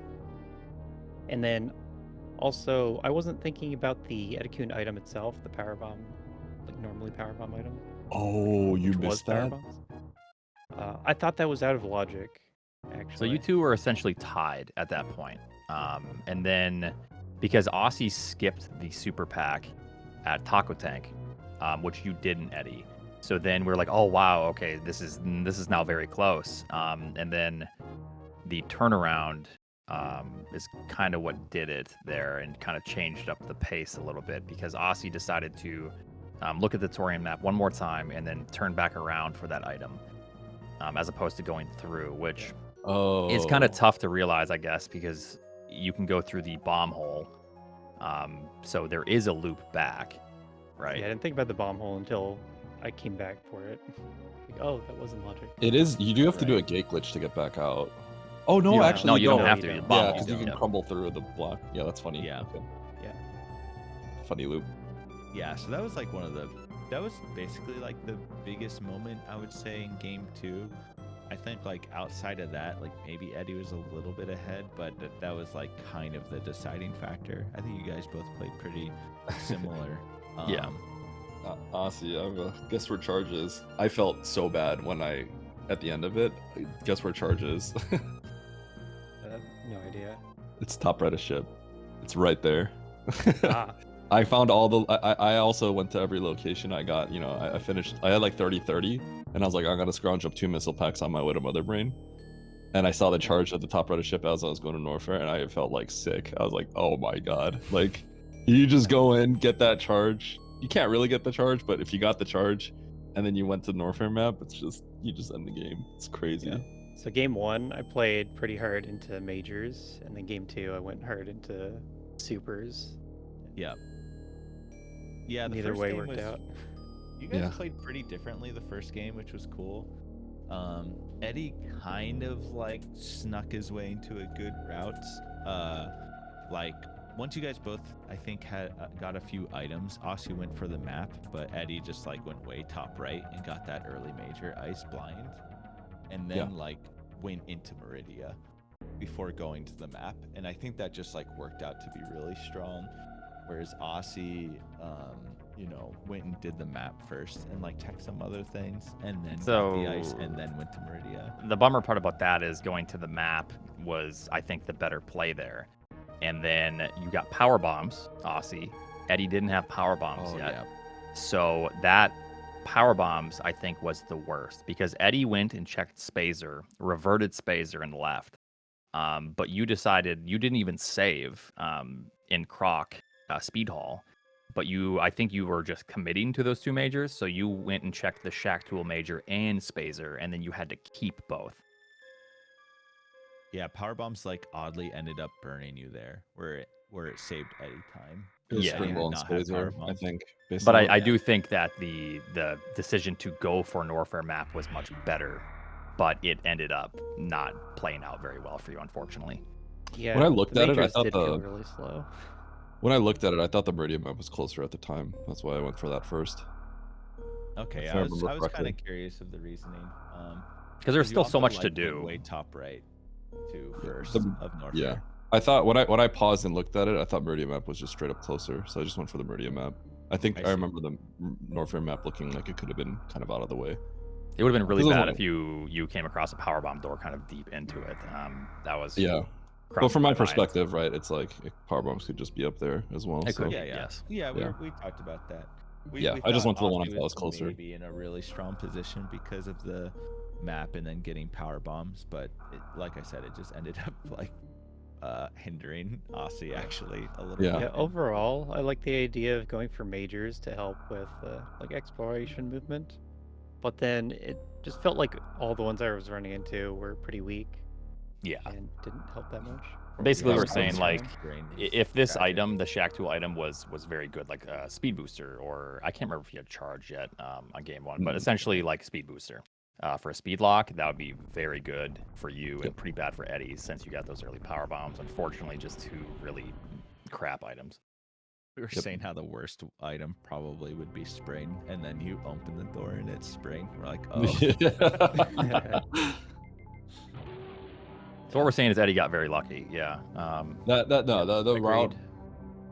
And then also, I wasn't thinking about the Edikun item itself, the power bomb, like normally power bomb item. Oh, you which was missed power that? bombs. I thought that was out of logic, actually. So you two were essentially tied at that point. And then because Aussie skipped the super pack at Taco Tank, which you didn't, Eddie. So then we're like, oh wow, okay, this is now very close. And then the turnaround is kind of what did it there and kind of changed up the pace a little bit because Aussie decided to look at the Torian map one more time and then turn back around for that item, as opposed to going through, which is kind of tough to realize, I guess, because you can go through the bomb hole. So there is a loop back, right? Yeah, I didn't think about the bomb hole until I came back for it. Like, oh, that wasn't logic. It is. You do have to do a Right. gate glitch to get back out. Oh no, You- actually, no, you you don't don't. have you to. don't. The bomb Yeah, hole because you can don't. crumble through the block. Yeah, that's funny. Yeah. Okay. Yeah. Funny loop. Yeah, so that was like that was basically like the biggest moment, I would say, in game 2. I think like outside of that, like maybe Eddie was a little bit ahead, but that was like kind of the deciding factor. I think you guys both played pretty similar. Yeah. Aussie, I guess where charge is. I felt so bad when at the end of it, guess where charge is. No idea. It's top right of ship. It's right there. Ah, I found all the. I also went to every location. I got, I finished. I had like 30-30, and I was like, I'm gonna scrounge up 2 missile packs on my way to Mother Brain. And I saw the charge at the top right of ship as I was going to Norfair, and I felt like sick. I was like, oh my god. Like, you just go in, get that charge. You can't really get the charge, but if you got the charge, and then you went to Norfair map, you just end the game. It's crazy. Yeah. So game 1, I played pretty hard into majors, and then game 2, I went hard into supers. Yeah. Yeah, the Neither first way game worked was, out. You guys Yeah. played pretty differently the first game, which was cool. Eddie kind of like snuck his way into a good route. Like once you guys both, I think, had got a few items, Aussie went for the map, but Eddie just like went way top right and got that early major ice blind, and then like went into Meridia before going to the map. And I think that just like worked out to be really strong. whereas Aussie, went and did the map first and like checked some other things, and then got the ice, and then went to Meridia. The bummer part about that is going to the map was, I think, the better play there. And then you got power bombs, Aussie. Eddie didn't have power bombs yet. Yeah. So that power bombs, I think, was the worst because Eddie went and checked Spazer, reverted Spazer, and left. But you decided you didn't even save in Croc Speed Hall. But I think you were just committing to those two majors. So you went and checked the Shack Tool major and Spazer, and then you had to keep both. Yeah, power bombs like oddly ended up burning you there, where it saved Eddie time. It was Yeah, Spring Ball and not have power Spazer, I bombs. think. based But on I it. do think that the decision to go for an Norfair map was much better, but it ended up not playing out very well for you, unfortunately. Yeah. When I looked the at it, I majors thought did feel really slow. When I looked at it, I thought the Meridian map was closer at the time. That's why I went for that first. Okay, If I I was remember kind correctly. of curious of the reasoning. Because there's you still so also, much to like, do. went way top right to first The- of Norfair. Yeah. I thought when I paused and looked at it, I thought Meridian map was just straight up closer, so I just went for the Meridian map. I think I I see. remember the Norfair map looking like it could have been kind of out of the way. It would have been really This is bad one- if you came across a power bomb door kind of deep into it. That was Yeah. But crossing from my mind. perspective, right, it's like power bombs could just be up there as well. It so. could. Yeah, Yes. Yeah, Yeah. we talked about that. Yeah, I just thought went for the one I Aussie thought was closer. Maybe in a really strong position because of the map and then getting power bombs, but like I said, it just ended up like hindering Aussie actually a little Yeah. Yeah, bit. overall, I like the idea of going for majors to help with like exploration movement, but then it just felt like all the ones I was running into were pretty weak Yeah. and didn't help that much. Basically, Yeah, we're I was saying like Brain was if this tragic. item, the Shack Tool item, was very good, like a speed booster, or I can't remember if you had charge yet on game one, but essentially like speed booster. For a speed lock, that would be very good for you and pretty bad for Eddie since you got those early power bombs. Unfortunately, just two really crap items. We were saying how the worst item probably would be spring, and then you open the door and it's spring. We're like, oh, So what we're saying is Eddie got very lucky. Yeah. the route.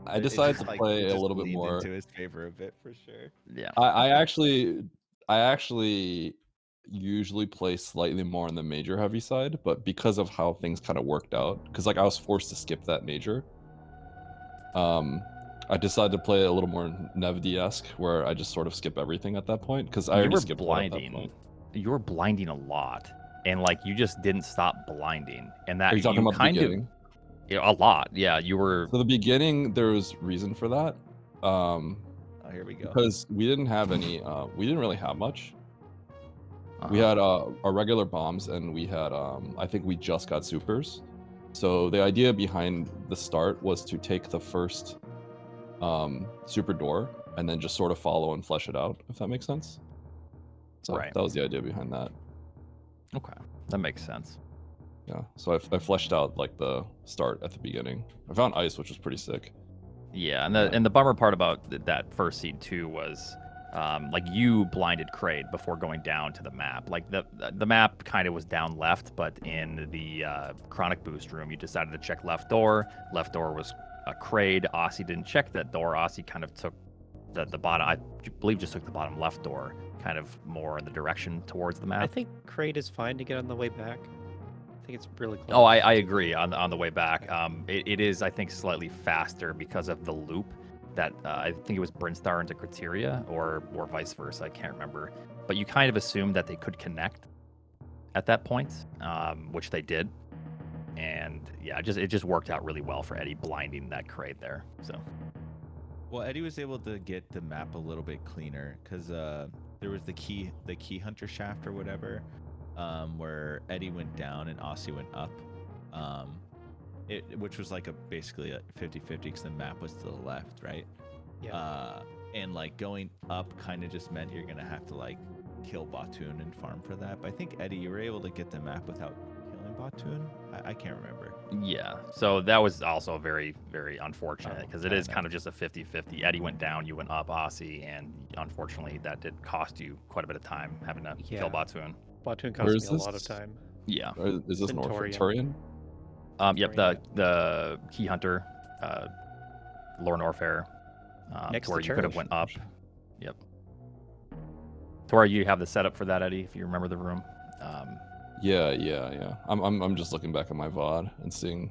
I It decided just, to like, play it a just little bit leaned more. into his favor a bit for sure. Yeah. I actually usually play slightly more on the major heavy side, but because of how things kind of worked out, because like I was forced to skip that major, I decided to play a little more Nevd-esque, where I just sort of skip everything at that point, because I You already were skipped one at that blinding. point. You were blinding a lot, and like you just didn't stop blinding, and that Are you talking about the kind of beginning? a lot. Yeah, you were. So the beginning, there was reason for that, Oh, here we go. because we didn't have any. We didn't really have much. We uh, had our regular bombs, and we had I think we just got supers. So the idea behind the start was to take the first super door and then just sort of follow and flesh it out, if that makes sense. So Right. that was the idea behind that. okay, that makes sense. Yeah. So I fleshed out like the start at the beginning. I found ice, which was pretty sick. Yeah, and the bummer part about that first seed too was, like you blinded Kraid before going down to the map. Like the map kind of was down left, but in the chronic boost room, you decided to check left door. Left door was a Kraid. Aussie didn't check that door. Aussie kind of took the bottom. I believe just took the bottom left door, kind of more in the direction towards the map. I think Kraid is fine to get on the way back. I think it's really close. Oh, I agree on the way back. It is, I think, slightly faster because of the loop that I think it was Brinstar into Criteria or vice versa. I can't remember. But you kind of assumed that they could connect at that point, which they did. And yeah, it just worked out really well for Eddie blinding that Kraid there. So Well, Eddie was able to get the map a little bit cleaner because there was the key hunter shaft or whatever, where Eddie went down and Aussie went up, which was like basically a 50-50 because the map was to the left, right? Yeah. And like going up kind of just meant you're gonna have to like kill Batoon and farm for that. But I think Eddie, you were able to get the map without killing Batoon. I can't remember. yeah, so that was also very, very unfortunate because it I is know. kind of just a 50-50. Eddie went down, you went up, Aussie, and unfortunately that did cost you quite a bit of time having to Yeah. kill Batoon. Batoon Where cost is me a lot of this? time. Yeah. Or is this North Centurion. Victorian? Yep, the key hunter Lore Norfair, Next to where to you could have Cherish. went up. Yep. To where you have the setup for that, Eddie, if you remember the room. Yeah. I'm just looking back at my VOD and seeing.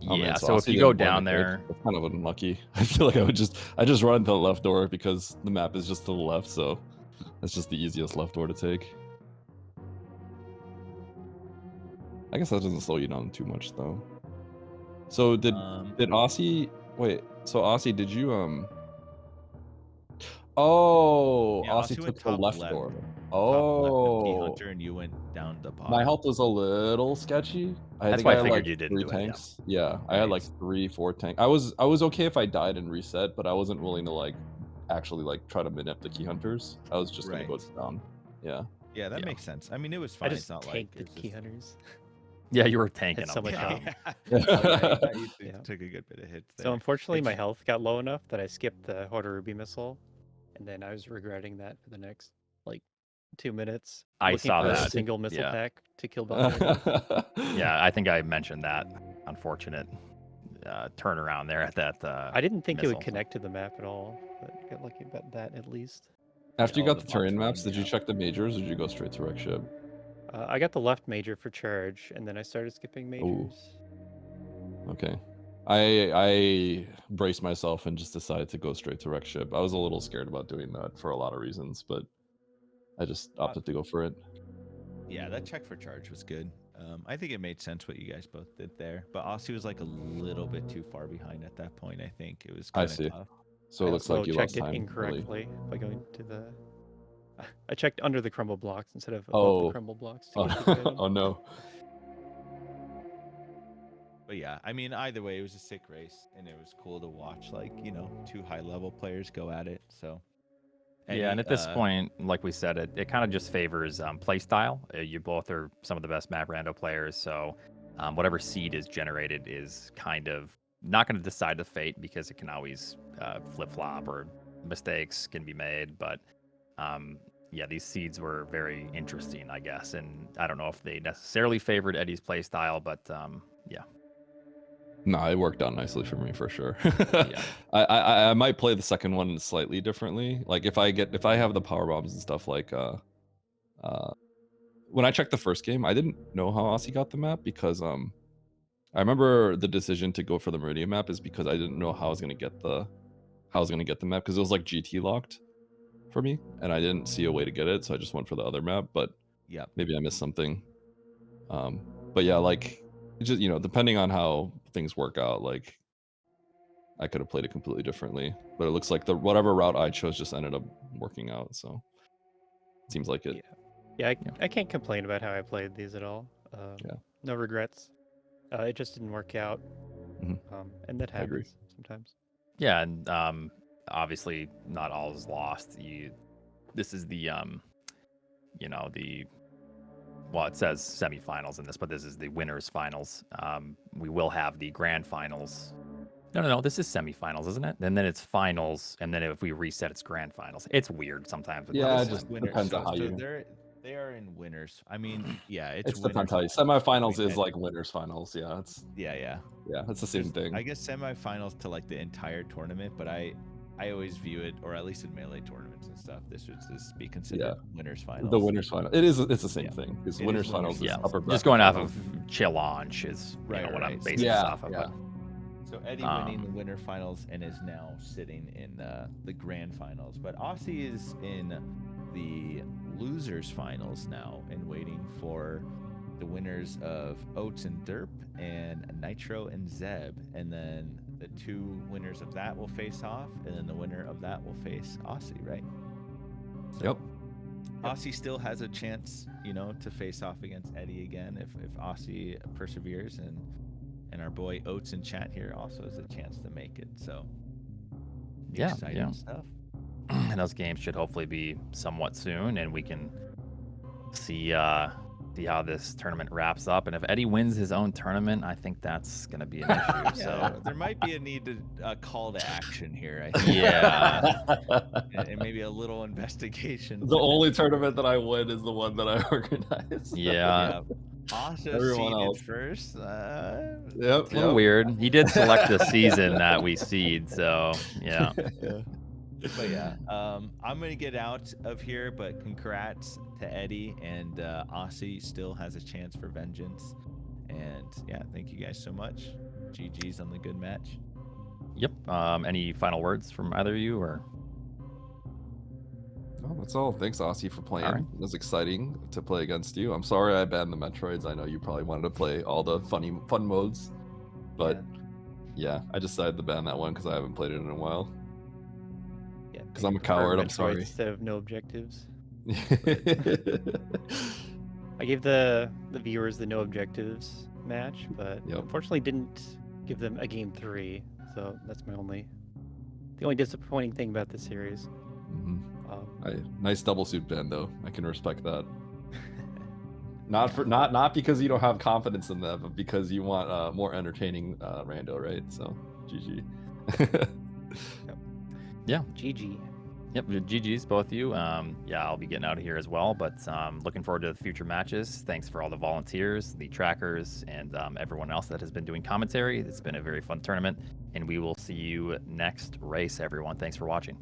Oh, Yeah, man, so if Osse you go didn't blame down the cake. there, That's kind of unlucky. I feel like I just run to the left door because the map is just to the left, so that's just the easiest left door to take. I guess that doesn't slow you down too much though. So did Osse wait? So Osse, did you Oh, Yeah, Osse Osse went took the top left left. door. Top left with Key Oh, Hunter, and you went down the bottom. my health was a little sketchy. That's think why I had, figured like, you didn't 3 do it, yeah. tanks. Yeah, I had like Right. 3, 4 tanks. I was okay if I died and reset, but I wasn't willing to like actually like try to mid-up the key hunters. I was just gonna go Right. down. Yeah. Yeah, that Yeah. makes sense. I mean, it was I fine. just it's not tanked like the key hunters. Yeah, you were tanking Had so them. much yeah. health. Yeah, you Yeah. took a good bit of hits there. So unfortunately, my It's- health got low enough that I skipped the Hoarder Ruby missile, and then I was regretting that for the next like 2 minutes. I looking saw for a that. single missile Yeah. pack to kill bounty with. Yeah, I think I mentioned that unfortunate turnaround there at that. I didn't think it missile. would connect to the map at all, but got lucky about that at least. After you all got the the terrain bots were maps, on did the you app. check the majors or did you go straight to wreck ship? I got the left major for charge, and then I started skipping majors. Okay. I braced myself and just decided to go straight to wreck ship. I was a little scared about doing that for a lot of reasons, but I just opted to go for it. Yeah, that check for charge was good. I think it made sense what you guys both did there, but Osse was like a little bit too far behind at that point. I think it was I kind see. of tough. So it I looks also like you checked lost it time. incorrectly by going to the. I checked under the crumble blocks instead of above Oh. the crumble blocks. To Oh, get to the item. oh no. But yeah, I mean, either way, it was a sick race, and it was cool to watch, like, you know, 2 high-level players go at it. So, Yeah, and at this point, like we said, it kind of just favors play style. You both are some of the best map rando players, so whatever seed is generated is kind of not going to decide the fate because it can always flip-flop or mistakes can be made. But yeah, these seeds were very interesting, I guess, and I don't know if they necessarily favored Eddie's play style, but yeah. No, it worked out nicely for me for sure. Yeah. I might play the second one slightly differently. Like if I have the power bombs and stuff like when I checked the first game, I didn't know how Osse got the map because I remember the decision to go for the Meridian map is because I didn't know how I was gonna get the map because it was like GT locked for me and I didn't see a way to get it, so I just went for the other map. But yeah, maybe I missed something. But yeah, like just, you know, depending on how things work out, like I could have played it completely differently, but it looks like the whatever route I chose just ended up working out. So it seems like it. Yeah, I can't complain about how I played these at all. Yeah. No regrets. It just didn't work out, Mhm. and that I agree. happens sometimes. Yeah, and obviously not all is lost. This is the you know, well, it says semifinals in this, but this is the winners finals. We will have the grand finals. No, this is semifinals, isn't it? And then it's finals, and then if we reset, it's grand finals. It's weird sometimes. With Yeah, those it just ones. depends on how you. they are in winners. I mean, yeah, It's winners depends how you. finals Semifinals between is like winners finals. Yeah, it's yeah. it's the same thing. I guess semifinals to like the entire tournament, but I always view it, or at least in melee tournaments and stuff, this would just be considered winners finals. The winners final. It's the same Yeah. thing because It is winners winners finals is Yeah, finals. upper just bracket going off finals. of challenge is Right, what I'm right. basing Yeah, this off of. yeah. But So Eddie winning the winner finals and is now sitting in the grand finals. But Osse is in the losers finals now and waiting for the winners of Oats and Derp and Nitro and Zeb. And then the 2 winners of that will face off, and then the winner of that will face Osse, right? So Yep. Osse still has a chance, you know, to face off against Eddie again if Osse perseveres, and our boy Oats in chat here also has a chance to make it. So Yeah, exciting yeah. stuff. and those games should hopefully be somewhat soon, and we can see how this tournament wraps up. And if Eddie wins his own tournament, I think that's going to be an issue. Yeah, So there might be a need to call to action here. I think. yeah, and maybe a little investigation. The only tournament that I win is the one that I organize. yeah. also Everyone seeded else. first. Yep. It's a little weird. He did select the season that we seed, so yeah. Yeah. But yeah, I'm gonna get out of here. But congrats to Eddie, and Osse still has a chance for vengeance. And yeah, thank you guys so much. GG's on the good match. Yep. Any final words from either of you, or Oh, that's all. Thanks, Osse, for playing. right. It was exciting to play against you. I'm sorry I banned the Metroids. I know you probably wanted to play all the fun modes, but yeah, I decided to ban that one because I haven't played it in a while. Yeah, 'Cause I'm a prefer coward, I'm Metroid sorry. Instead of no objectives. Yep. I gave the viewers the no objectives match, but Yep. unfortunately didn't give them a game 3. So that's the only disappointing thing about this series. Mhm. Um, Nice double suit ban though. I can respect that. Not because you don't have confidence in them, but because you want more entertaining rando, right? So GG. Yeah. GG. Yep. GG's both of you. Yeah, I'll be getting out of here as well, but looking forward to the future matches. Thanks for all the volunteers, the trackers, and everyone else that has been doing commentary. It's been a very fun tournament, and we will see you next race, everyone. Thanks for watching.